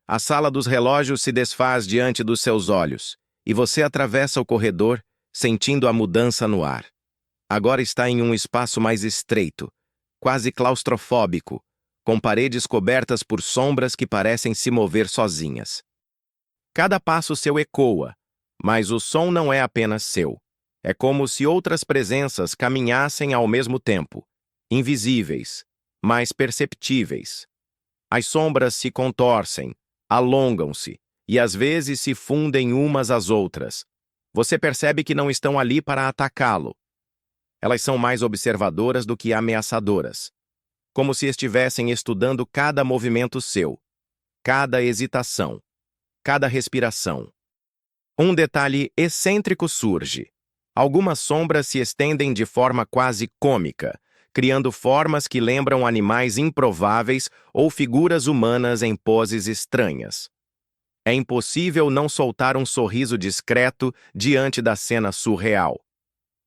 A sala dos relógios se desfaz diante dos seus olhos, e você atravessa o corredor, sentindo a mudança no ar. Agora está em um espaço mais estreito, quase claustrofóbico, com paredes cobertas por sombras que parecem se mover sozinhas. Cada passo seu ecoa, mas o som não é apenas seu. É como se outras presenças caminhassem ao mesmo tempo, invisíveis, mas perceptíveis. As sombras se contorcem, alongam-se e às vezes se fundem umas às outras. Você percebe que não estão ali para atacá-lo. Elas são mais observadoras do que ameaçadoras, como se estivessem estudando cada movimento seu, cada hesitação, cada respiração. Um detalhe excêntrico surge. Algumas sombras se estendem de forma quase cômica, criando formas que lembram animais improváveis ou figuras humanas em poses estranhas. É impossível não soltar um sorriso discreto diante da cena surreal.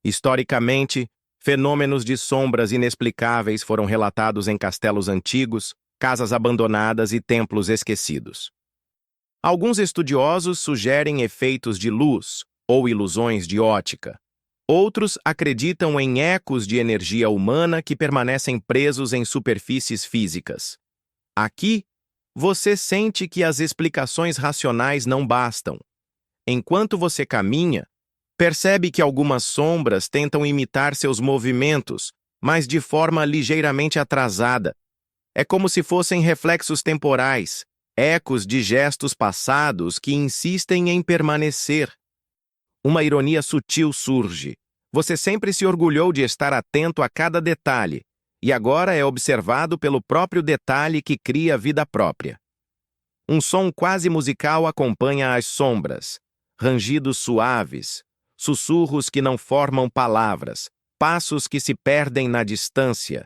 Historicamente, fenômenos de sombras inexplicáveis foram relatados em castelos antigos, casas abandonadas e templos esquecidos. Alguns estudiosos sugerem efeitos de luz ou ilusões de ótica. Outros acreditam em ecos de energia humana que permanecem presos em superfícies físicas. Aqui, você sente que as explicações racionais não bastam. Enquanto você caminha, percebe que algumas sombras tentam imitar seus movimentos, mas de forma ligeiramente atrasada. É como se fossem reflexos temporais, ecos de gestos passados que insistem em permanecer. Uma ironia sutil surge. Você sempre se orgulhou de estar atento a cada detalhe, e agora é observado pelo próprio detalhe que cria vida própria. Um som quase musical acompanha as sombras, rangidos suaves, sussurros que não formam palavras, passos que se perdem na distância.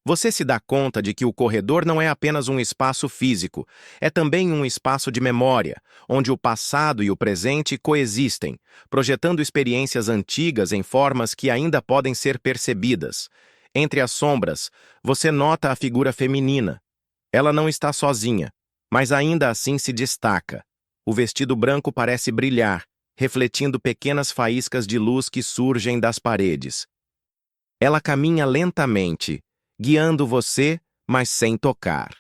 Você se dá conta de que o corredor não é apenas um espaço físico, é também um espaço de memória, onde o passado e o presente coexistem, projetando experiências antigas em formas que ainda podem ser percebidas. Entre as sombras, você nota a figura feminina. Ela não está sozinha, mas ainda assim se destaca. O vestido branco parece brilhar, refletindo pequenas faíscas de luz que surgem das paredes. Ela caminha lentamente, guiando você, mas sem tocar.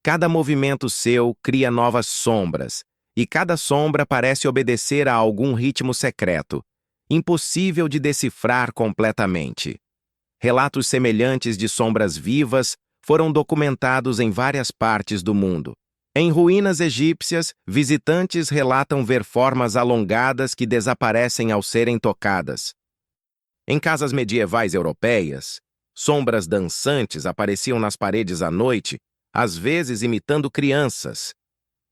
Cada movimento seu cria novas sombras, e cada sombra parece obedecer a algum ritmo secreto, impossível de decifrar completamente. Relatos semelhantes de sombras vivas foram documentados em várias partes do mundo. Em ruínas egípcias, visitantes relatam ver formas alongadas que desaparecem ao serem tocadas. Em casas medievais europeias, sombras dançantes apareciam nas paredes à noite, às vezes imitando crianças.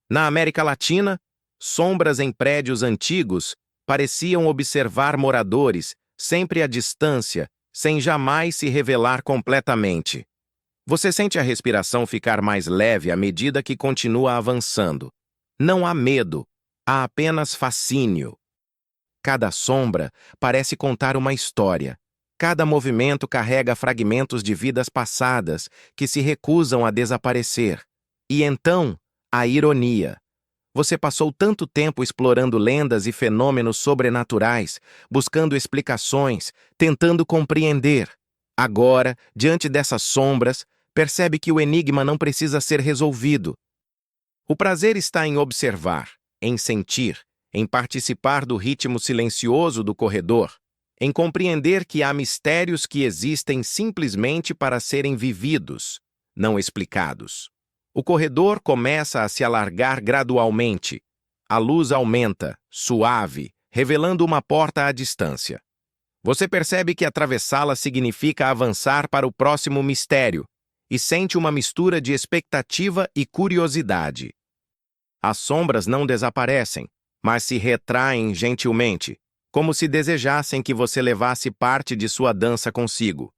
Na América Latina, sombras em prédios antigos pareciam observar moradores, sempre à distância, sem jamais se revelar completamente. Você sente a respiração ficar mais leve à medida que continua avançando. Não há medo, há apenas fascínio. Cada sombra parece contar uma história. Cada movimento carrega fragmentos de vidas passadas que se recusam a desaparecer. E então, a ironia. Você passou tanto tempo explorando lendas e fenômenos sobrenaturais, buscando explicações, tentando compreender. Agora, diante dessas sombras, percebe que o enigma não precisa ser resolvido. O prazer está em observar, em sentir, em participar do ritmo silencioso do corredor, em compreender que há mistérios que existem simplesmente para serem vividos, não explicados. O corredor começa a se alargar gradualmente. A luz aumenta, suave, revelando uma porta à distância. Você percebe que atravessá-la significa avançar para o próximo mistério e sente uma mistura de expectativa e curiosidade. As sombras não desaparecem, mas se retraem gentilmente, como se desejassem que você levasse parte de sua dança consigo.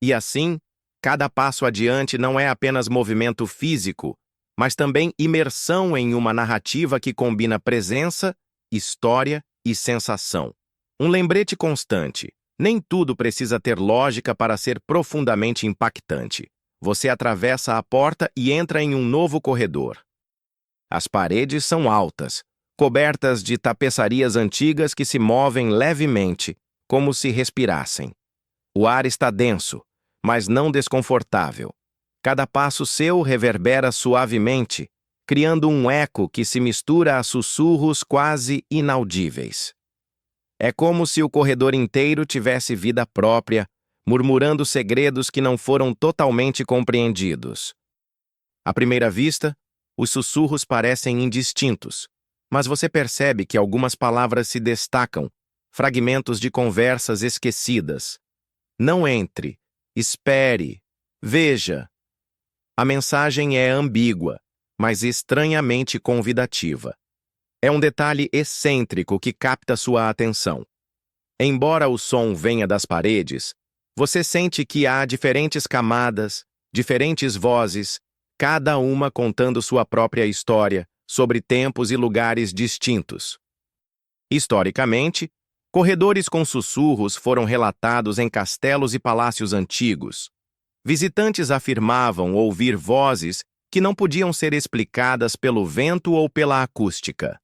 E assim, cada passo adiante não é apenas movimento físico, mas também imersão em uma narrativa que combina presença, história e sensação. Um lembrete constante. Nem tudo precisa ter lógica para ser profundamente impactante. Você atravessa a porta e entra em um novo corredor. As paredes são altas, cobertas de tapeçarias antigas que se movem levemente, como se respirassem. O ar está denso, mas não desconfortável. Cada passo seu reverbera suavemente, criando um eco que se mistura a sussurros quase inaudíveis. É como se o corredor inteiro tivesse vida própria, murmurando segredos que não foram totalmente compreendidos. À primeira vista, os sussurros parecem indistintos, mas você percebe que algumas palavras se destacam, fragmentos de conversas esquecidas. Não entre, espere, veja. A mensagem é ambígua, mas estranhamente convidativa. É um detalhe excêntrico que capta sua atenção. Embora o som venha das paredes, você sente que há diferentes camadas, diferentes vozes, cada uma contando sua própria história, sobre tempos e lugares distintos. Historicamente, corredores com sussurros foram relatados em castelos e palácios antigos. Visitantes afirmavam ouvir vozes que não podiam ser explicadas pelo vento ou pela acústica.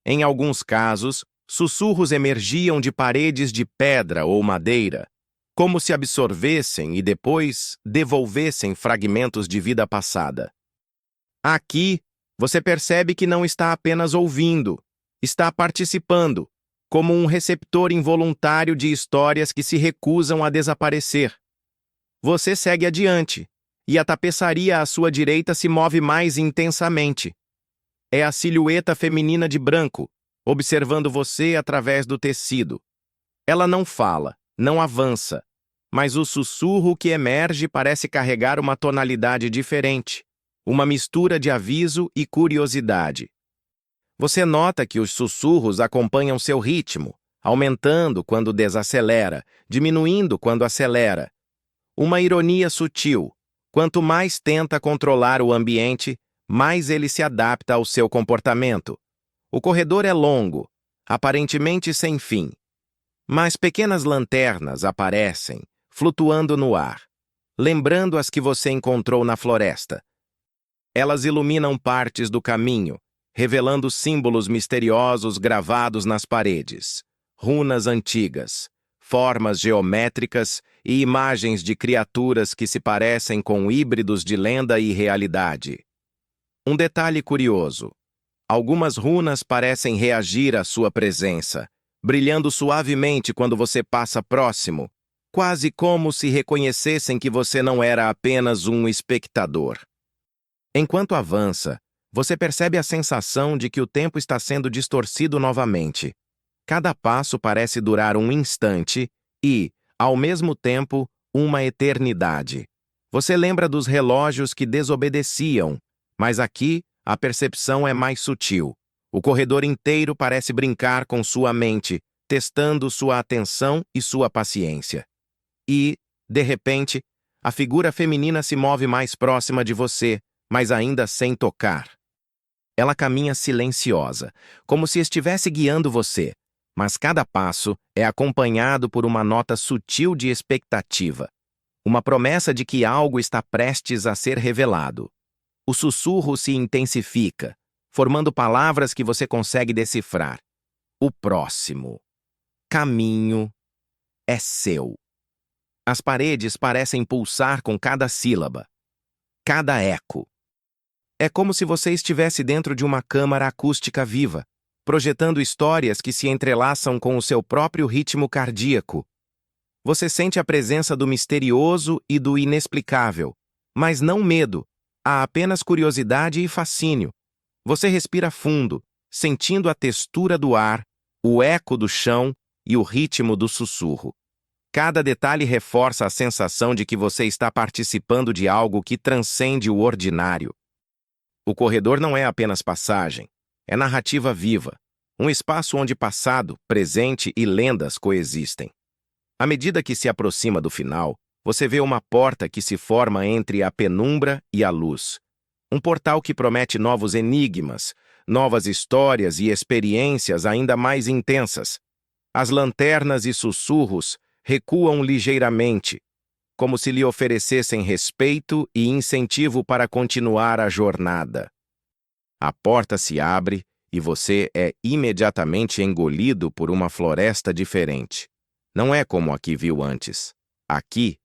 Em alguns casos, sussurros emergiam de paredes de pedra ou madeira, como se absorvessem e depois devolvessem fragmentos de vida passada. Aqui, você percebe que não está apenas ouvindo, está participando, como um receptor involuntário de histórias que se recusam a desaparecer. Você segue adiante, e a tapeçaria à sua direita se move mais intensamente. É a silhueta feminina de branco, observando você através do tecido. Ela não fala, não avança, mas o sussurro que emerge parece carregar uma tonalidade diferente, uma mistura de aviso e curiosidade. Você nota que os sussurros acompanham seu ritmo, aumentando quando desacelera, diminuindo quando acelera. Uma ironia sutil. Quanto mais tenta controlar o ambiente, mais ele se adapta ao seu comportamento. O corredor é longo, aparentemente sem fim, mas pequenas lanternas aparecem, flutuando no ar, lembrando as que você encontrou na floresta. Elas iluminam partes do caminho, revelando símbolos misteriosos gravados nas paredes, runas antigas, formas geométricas e imagens de criaturas que se parecem com híbridos de lenda e realidade. Um detalhe curioso: algumas runas parecem reagir à sua presença, brilhando suavemente quando você passa próximo, quase como se reconhecessem que você não era apenas um espectador. Enquanto avança, você percebe a sensação de que o tempo está sendo distorcido novamente. Cada passo parece durar um instante e, ao mesmo tempo, uma eternidade. Você lembra dos relógios que desobedeciam, mas aqui a percepção é mais sutil. O corredor inteiro parece brincar com sua mente, testando sua atenção e sua paciência. E, de repente, a figura feminina se move mais próxima de você, mas ainda sem tocar. Ela caminha silenciosa, como se estivesse guiando você, mas cada passo é acompanhado por uma nota sutil de expectativa, uma promessa de que algo está prestes a ser revelado. O sussurro se intensifica, formando palavras que você consegue decifrar. O próximo caminho é seu. As paredes parecem pulsar com cada sílaba, cada eco. É como se você estivesse dentro de uma câmara acústica viva, projetando histórias que se entrelaçam com o seu próprio ritmo cardíaco. Você sente a presença do misterioso e do inexplicável, mas não medo, há apenas curiosidade e fascínio. Você respira fundo, sentindo a textura do ar, o eco do chão e o ritmo do sussurro. Cada detalhe reforça a sensação de que você está participando de algo que transcende o ordinário. O corredor não é apenas passagem, é narrativa viva, um espaço onde passado, presente e lendas coexistem. À medida que se aproxima do final, você vê uma porta que se forma entre a penumbra e a luz. Um portal que promete novos enigmas, novas histórias e experiências ainda mais intensas. As lanternas e sussurros recuam ligeiramente, como se lhe oferecessem respeito e incentivo para continuar a jornada. A porta se abre e você é imediatamente engolido por uma floresta diferente. Não é como a que viu antes. Aqui,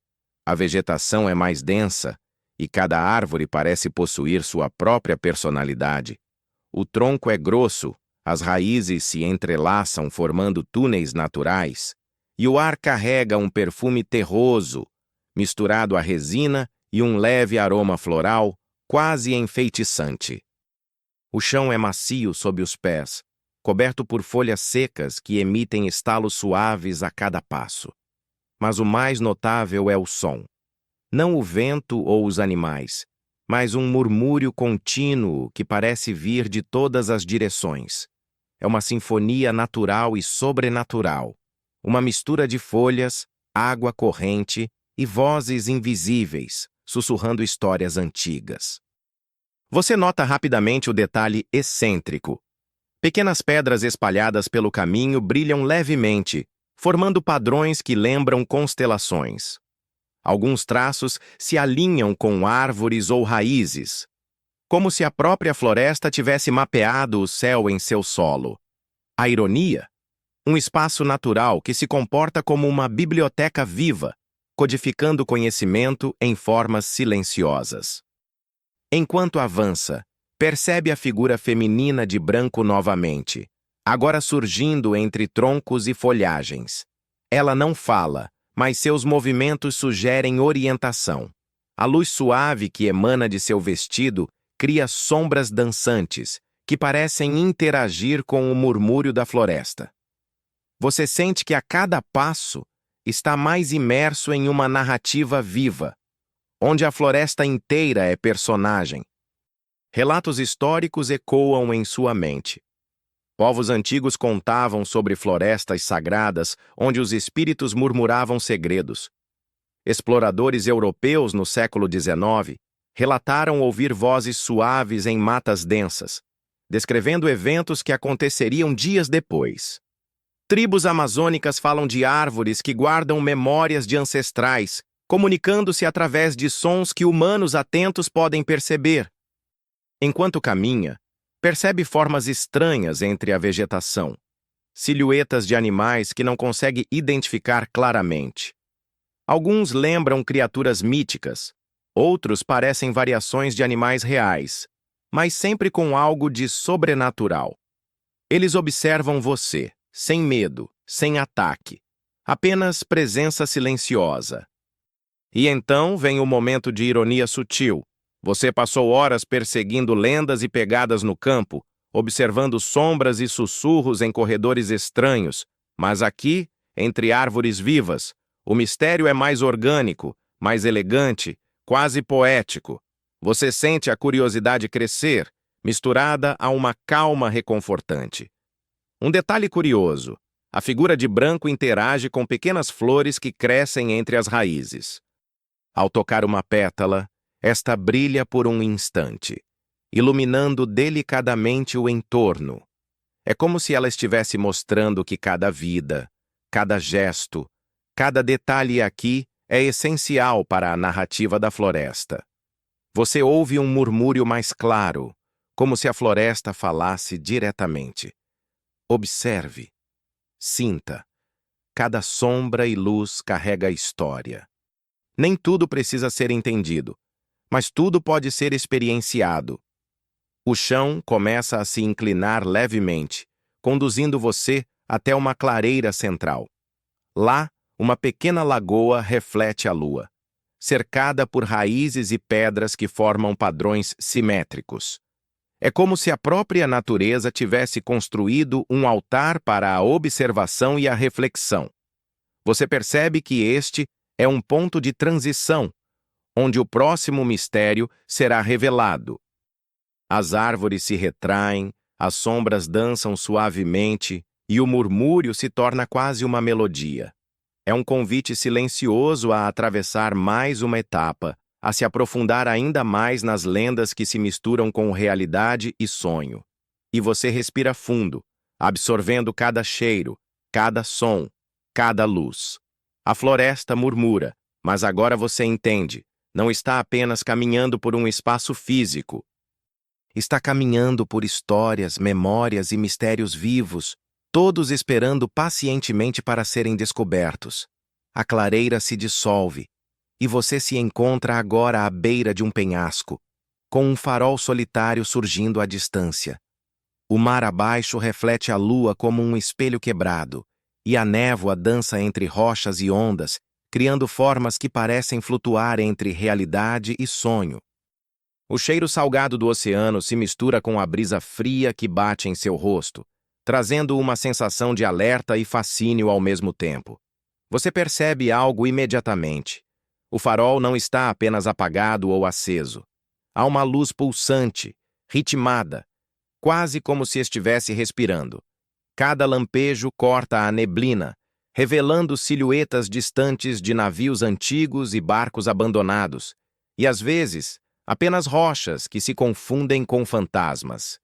a vegetação é mais densa e cada árvore parece possuir sua própria personalidade. O tronco é grosso, as raízes se entrelaçam formando túneis naturais, e o ar carrega um perfume terroso, misturado a resina e um leve aroma floral, quase enfeitiçante. O chão é macio sob os pés, coberto por folhas secas que emitem estalos suaves a cada passo. Mas o mais notável é o som. Não o vento ou os animais, mas um murmúrio contínuo que parece vir de todas as direções. É uma sinfonia natural e sobrenatural, uma mistura de folhas, água corrente e vozes invisíveis, sussurrando histórias antigas. Você nota rapidamente o detalhe excêntrico. Pequenas pedras espalhadas pelo caminho brilham levemente, formando padrões que lembram constelações. Alguns traços se alinham com árvores ou raízes, como se a própria floresta tivesse mapeado o céu em seu solo. A ironia? Um espaço natural que se comporta como uma biblioteca viva, codificando conhecimento em formas silenciosas. Enquanto avança, percebe a figura feminina de branco novamente, agora surgindo entre troncos e folhagens. Ela não fala, mas seus movimentos sugerem orientação. A luz suave que emana de seu vestido cria sombras dançantes, que parecem interagir com o murmúrio da floresta. Você sente que a cada passo está mais imerso em uma narrativa viva, onde a floresta inteira é personagem. Relatos históricos ecoam em sua mente. Povos antigos contavam sobre florestas sagradas onde os espíritos murmuravam segredos. Exploradores europeus no século XIX relataram ouvir vozes suaves em matas densas, descrevendo eventos que aconteceriam dias depois. Tribos amazônicas falam de árvores que guardam memórias de ancestrais, comunicando-se através de sons que humanos atentos podem perceber. Enquanto caminha, percebe formas estranhas entre a vegetação, silhuetas de animais que não consegue identificar claramente. Alguns lembram criaturas míticas, outros parecem variações de animais reais, mas sempre com algo de sobrenatural. Eles observam você, sem medo, sem ataque, apenas presença silenciosa. E então vem o momento de ironia sutil. Você passou horas perseguindo lendas e pegadas no campo, observando sombras e sussurros em corredores estranhos, mas aqui, entre árvores vivas, o mistério é mais orgânico, mais elegante, quase poético. Você sente a curiosidade crescer, misturada a uma calma reconfortante. Um detalhe curioso: a figura de branco interage com pequenas flores que crescem entre as raízes. Ao tocar uma pétala, esta brilha por um instante, iluminando delicadamente o entorno. É como se ela estivesse mostrando que cada vida, cada gesto, cada detalhe aqui é essencial para a narrativa da floresta. Você ouve um murmúrio mais claro, como se a floresta falasse diretamente. Observe, sinta. Cada sombra e luz carrega história. Nem tudo precisa ser entendido, mas tudo pode ser experienciado. O chão começa a se inclinar levemente, conduzindo você até uma clareira central. Lá, uma pequena lagoa reflete a lua, cercada por raízes e pedras que formam padrões simétricos. É como se a própria natureza tivesse construído um altar para a observação e a reflexão. Você percebe que este é um ponto de transição, onde o próximo mistério será revelado. As árvores se retraem, as sombras dançam suavemente e o murmúrio se torna quase uma melodia. É um convite silencioso a atravessar mais uma etapa, a se aprofundar ainda mais nas lendas que se misturam com realidade e sonho. E você respira fundo, absorvendo cada cheiro, cada som, cada luz. A floresta murmura, mas agora você entende. Não está apenas caminhando por um espaço físico. Está caminhando por histórias, memórias e mistérios vivos, todos esperando pacientemente para serem descobertos. A clareira se dissolve, e você se encontra agora à beira de um penhasco, com um farol solitário surgindo à distância. O mar abaixo reflete a lua como um espelho quebrado, e a névoa dança entre rochas e ondas, criando formas que parecem flutuar entre realidade e sonho. O cheiro salgado do oceano se mistura com a brisa fria que bate em seu rosto, trazendo uma sensação de alerta e fascínio ao mesmo tempo. Você percebe algo imediatamente. O farol não está apenas apagado ou aceso. Há uma luz pulsante, ritmada, quase como se estivesse respirando. Cada lampejo corta a neblina, revelando silhuetas distantes de navios antigos e barcos abandonados, e às vezes, apenas rochas que se confundem com fantasmas.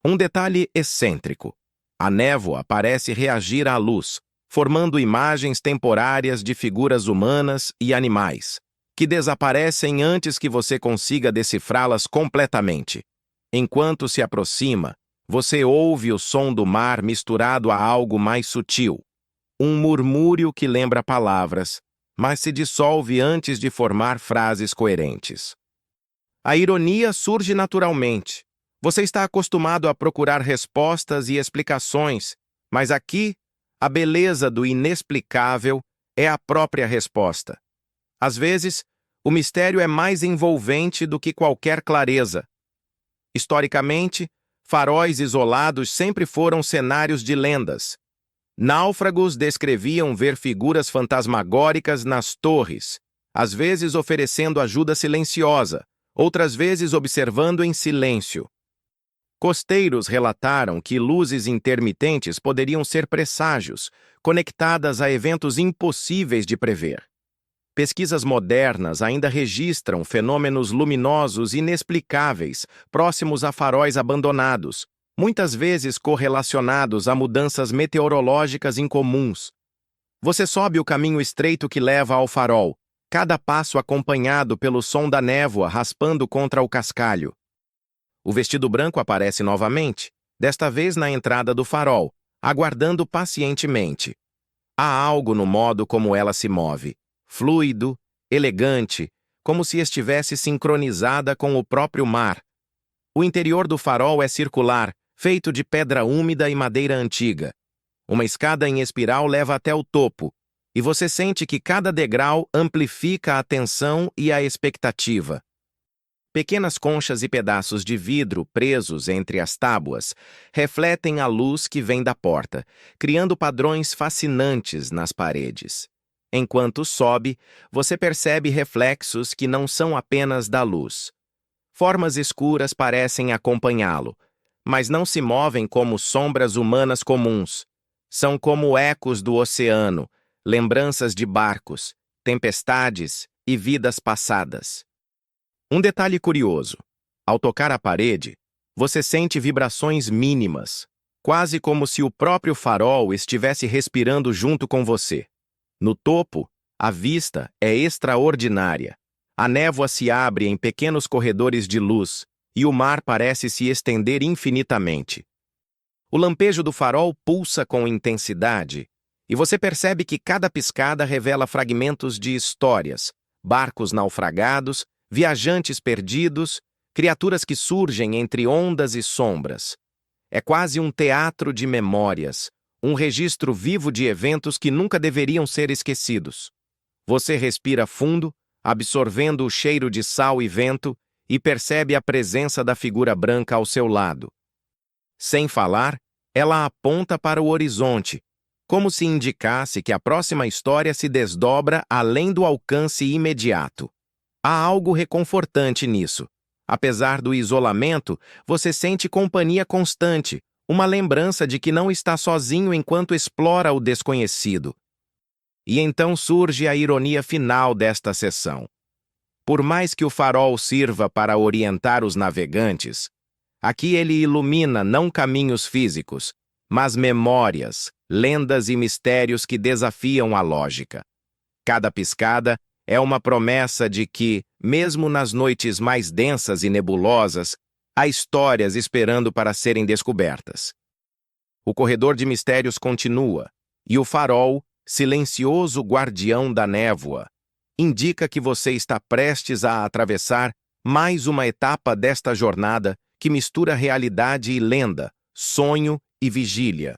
Um detalhe excêntrico: a névoa parece reagir à luz, formando imagens temporárias de figuras humanas e animais, que desaparecem antes que você consiga decifrá-las completamente. Enquanto se aproxima, você ouve o som do mar misturado a algo mais sutil. Um murmúrio que lembra palavras, mas se dissolve antes de formar frases coerentes. A ironia surge naturalmente. Você está acostumado a procurar respostas e explicações, mas aqui, a beleza do inexplicável é a própria resposta. Às vezes, o mistério é mais envolvente do que qualquer clareza. Historicamente, faróis isolados sempre foram cenários de lendas. Náufragos descreviam ver figuras fantasmagóricas nas torres, às vezes oferecendo ajuda silenciosa, outras vezes observando em silêncio. Costeiros relataram que luzes intermitentes poderiam ser presságios, conectadas a eventos impossíveis de prever. Pesquisas modernas ainda registram fenômenos luminosos inexplicáveis próximos a faróis abandonados, muitas vezes correlacionados a mudanças meteorológicas incomuns. Você sobe o caminho estreito que leva ao farol, cada passo acompanhado pelo som da névoa raspando contra o cascalho. O vestido branco aparece novamente, desta vez na entrada do farol, aguardando pacientemente. Há algo no modo como ela se move, fluido, elegante, como se estivesse sincronizada com o próprio mar. O interior do farol é circular, feito de pedra úmida e madeira antiga. Uma escada em espiral leva até o topo, e você sente que cada degrau amplifica a tensão e a expectativa. Pequenas conchas e pedaços de vidro presos entre as tábuas refletem a luz que vem da porta, criando padrões fascinantes nas paredes. Enquanto sobe, você percebe reflexos que não são apenas da luz. Formas escuras parecem acompanhá-lo, mas não se movem como sombras humanas comuns. São como ecos do oceano, lembranças de barcos, tempestades e vidas passadas. Um detalhe curioso: ao tocar a parede, você sente vibrações mínimas, quase como se o próprio farol estivesse respirando junto com você. No topo, a vista é extraordinária. A névoa se abre em pequenos corredores de luz e o mar parece se estender infinitamente. O lampejo do farol pulsa com intensidade e você percebe que cada piscada revela fragmentos de histórias, barcos naufragados, viajantes perdidos, criaturas que surgem entre ondas e sombras. É quase um teatro de memórias, um registro vivo de eventos que nunca deveriam ser esquecidos. Você respira fundo, absorvendo o cheiro de sal e vento, e percebe a presença da figura branca ao seu lado. Sem falar, ela aponta para o horizonte, como se indicasse que a próxima história se desdobra além do alcance imediato. Há algo reconfortante nisso. Apesar do isolamento, você sente companhia constante, uma lembrança de que não está sozinho enquanto explora o desconhecido. E então surge a ironia final desta sessão. Por mais que o farol sirva para orientar os navegantes, aqui ele ilumina não caminhos físicos, mas memórias, lendas e mistérios que desafiam a lógica. Cada piscada é uma promessa de que, mesmo nas noites mais densas e nebulosas, há histórias esperando para serem descobertas. O corredor de mistérios continua, e o farol, silencioso guardião da névoa, indica que você está prestes a atravessar mais uma etapa desta jornada que mistura realidade e lenda, sonho e vigília.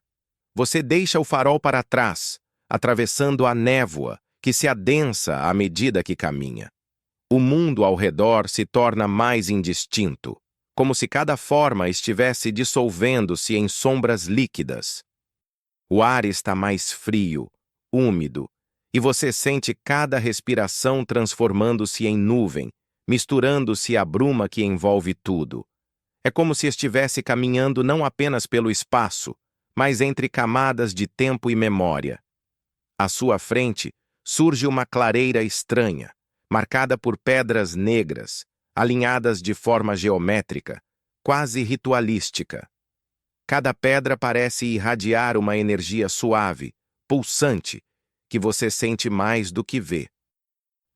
Você deixa o farol para trás, atravessando a névoa, que se adensa à medida que caminha. O mundo ao redor se torna mais indistinto, como se cada forma estivesse dissolvendo-se em sombras líquidas. O ar está mais frio, úmido, e você sente cada respiração transformando-se em nuvem, misturando-se à bruma que envolve tudo. É como se estivesse caminhando não apenas pelo espaço, mas entre camadas de tempo e memória. À sua frente, surge uma clareira estranha, marcada por pedras negras, alinhadas de forma geométrica, quase ritualística. Cada pedra parece irradiar uma energia suave, pulsante, que você sente mais do que vê.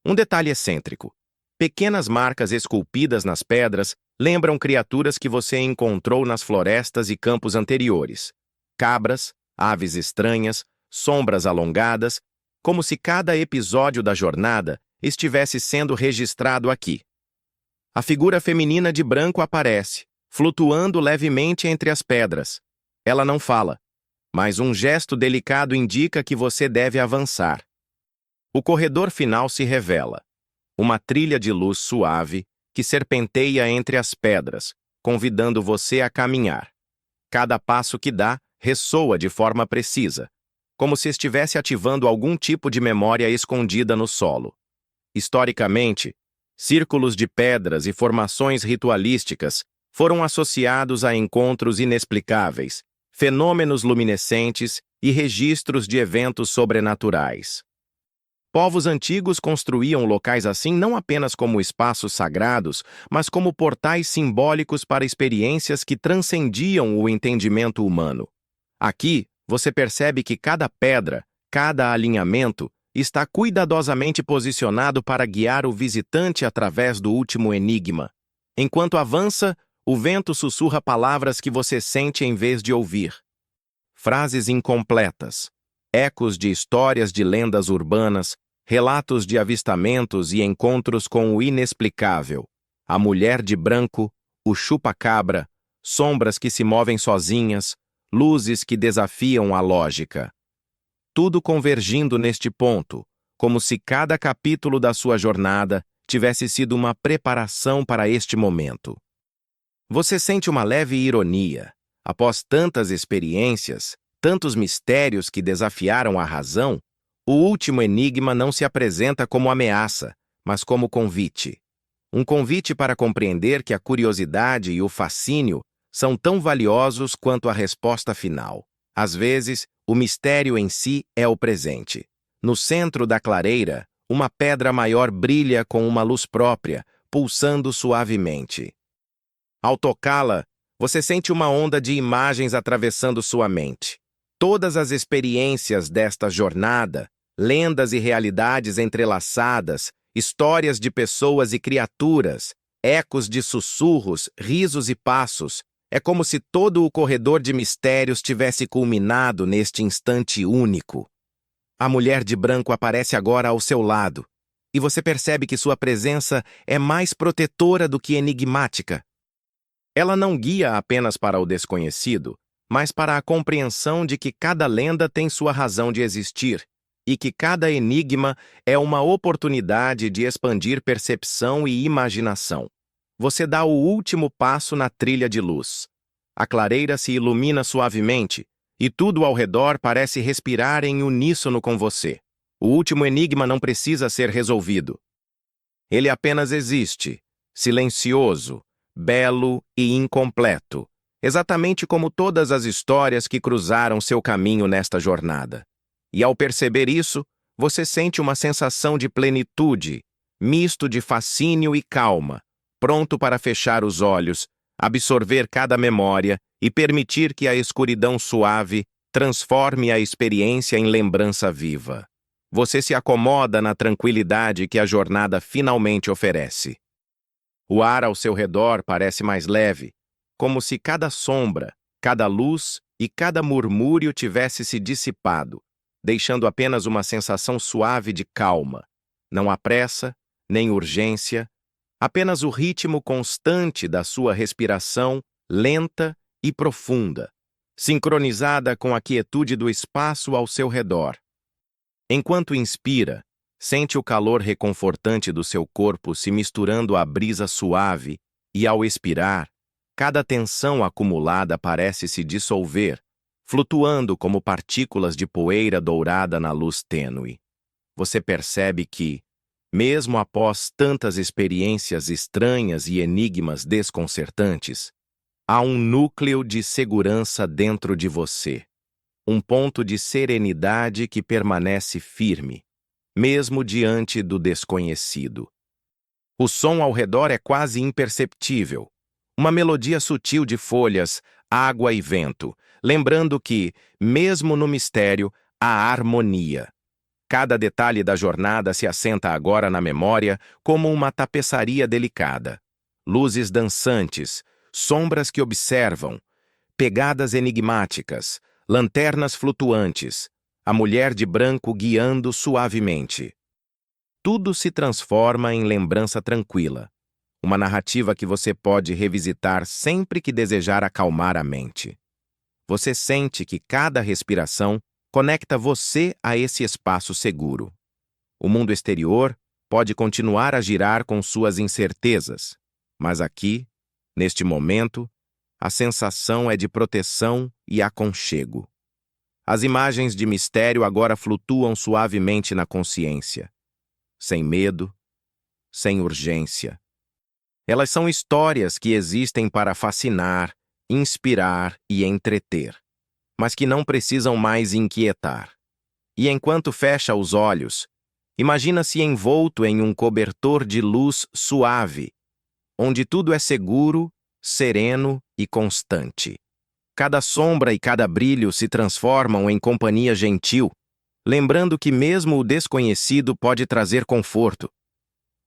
Um detalhe excêntrico: pequenas marcas esculpidas nas pedras lembram criaturas que você encontrou nas florestas e campos anteriores. Cabras, aves estranhas, sombras alongadas, como se cada episódio da jornada estivesse sendo registrado aqui. A figura feminina de branco aparece, flutuando levemente entre as pedras. Ela não fala, mas um gesto delicado indica que você deve avançar. O corredor final se revela, uma trilha de luz suave que serpenteia entre as pedras, convidando você a caminhar. Cada passo que dá ressoa de forma precisa, como se estivesse ativando algum tipo de memória escondida no solo. Historicamente, círculos de pedras e formações ritualísticas foram associados a encontros inexplicáveis, fenômenos luminescentes e registros de eventos sobrenaturais. Povos antigos construíam locais assim não apenas como espaços sagrados, mas como portais simbólicos para experiências que transcendiam o entendimento humano. Aqui, você percebe que cada pedra, cada alinhamento, está cuidadosamente posicionado para guiar o visitante através do último enigma. Enquanto avança, o vento sussurra palavras que você sente em vez de ouvir. Frases incompletas, ecos de histórias de lendas urbanas, relatos de avistamentos e encontros com o inexplicável. A mulher de branco, o chupa-cabra, sombras que se movem sozinhas, luzes que desafiam a lógica. Tudo convergindo neste ponto, como se cada capítulo da sua jornada tivesse sido uma preparação para este momento. Você sente uma leve ironia. Após tantas experiências, tantos mistérios que desafiaram a razão, o último enigma não se apresenta como ameaça, mas como convite. Um convite para compreender que a curiosidade e o fascínio são tão valiosos quanto a resposta final. Às vezes, o mistério em si é o presente. No centro da clareira, uma pedra maior brilha com uma luz própria, pulsando suavemente. Ao tocá-la, você sente uma onda de imagens atravessando sua mente. Todas as experiências desta jornada, lendas e realidades entrelaçadas, histórias de pessoas e criaturas, ecos de sussurros, risos e passos, é como se todo o corredor de mistérios tivesse culminado neste instante único. A mulher de branco aparece agora ao seu lado, e você percebe que sua presença é mais protetora do que enigmática. Ela não guia apenas para o desconhecido, mas para a compreensão de que cada lenda tem sua razão de existir e que cada enigma é uma oportunidade de expandir percepção e imaginação. Você dá o último passo na trilha de luz. A clareira se ilumina suavemente e tudo ao redor parece respirar em uníssono com você. O último enigma não precisa ser resolvido. Ele apenas existe, silencioso, belo e incompleto, exatamente como todas as histórias que cruzaram seu caminho nesta jornada. E ao perceber isso, você sente uma sensação de plenitude, misto de fascínio e calma, pronto para fechar os olhos, absorver cada memória e permitir que a escuridão suave transforme a experiência em lembrança viva. Você se acomoda na tranquilidade que a jornada finalmente oferece. O ar ao seu redor parece mais leve, como se cada sombra, cada luz e cada murmúrio tivesse se dissipado, deixando apenas uma sensação suave de calma. Não há pressa, nem urgência, apenas o ritmo constante da sua respiração, lenta e profunda, sincronizada com a quietude do espaço ao seu redor. Enquanto inspira, sente o calor reconfortante do seu corpo se misturando à brisa suave e, ao expirar, cada tensão acumulada parece se dissolver, flutuando como partículas de poeira dourada na luz tênue. Você percebe que, mesmo após tantas experiências estranhas e enigmas desconcertantes, há um núcleo de segurança dentro de você, um ponto de serenidade que permanece firme, mesmo diante do desconhecido. O som ao redor é quase imperceptível, uma melodia sutil de folhas, água e vento, lembrando que, mesmo no mistério, há harmonia. Cada detalhe da jornada se assenta agora na memória como uma tapeçaria delicada. Luzes dançantes, sombras que observam, pegadas enigmáticas, lanternas flutuantes, a mulher de branco guiando suavemente. Tudo se transforma em lembrança tranquila, uma narrativa que você pode revisitar sempre que desejar acalmar a mente. Você sente que cada respiração conecta você a esse espaço seguro. O mundo exterior pode continuar a girar com suas incertezas, mas aqui, neste momento, a sensação é de proteção e aconchego. As imagens de mistério agora flutuam suavemente na consciência, sem medo, sem urgência. Elas são histórias que existem para fascinar, inspirar e entreter, mas que não precisam mais inquietar. E enquanto fecha os olhos, imagina-se envolto em um cobertor de luz suave, onde tudo é seguro, sereno e constante. Cada sombra e cada brilho se transformam em companhia gentil, lembrando que mesmo o desconhecido pode trazer conforto.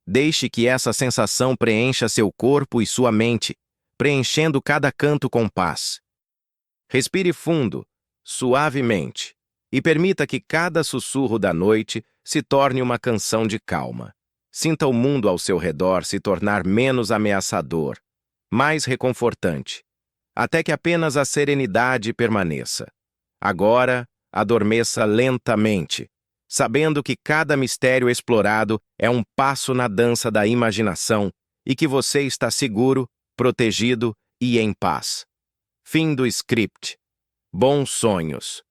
Deixe que essa sensação preencha seu corpo e sua mente, preenchendo cada canto com paz. Respire fundo, suavemente, e permita que cada sussurro da noite se torne uma canção de calma. Sinta o mundo ao seu redor se tornar menos ameaçador, mais reconfortante, até que apenas a serenidade permaneça. Agora, adormeça lentamente, sabendo que cada mistério explorado é um passo na dança da imaginação e que você está seguro, protegido e em paz. Fim do script. Bons sonhos.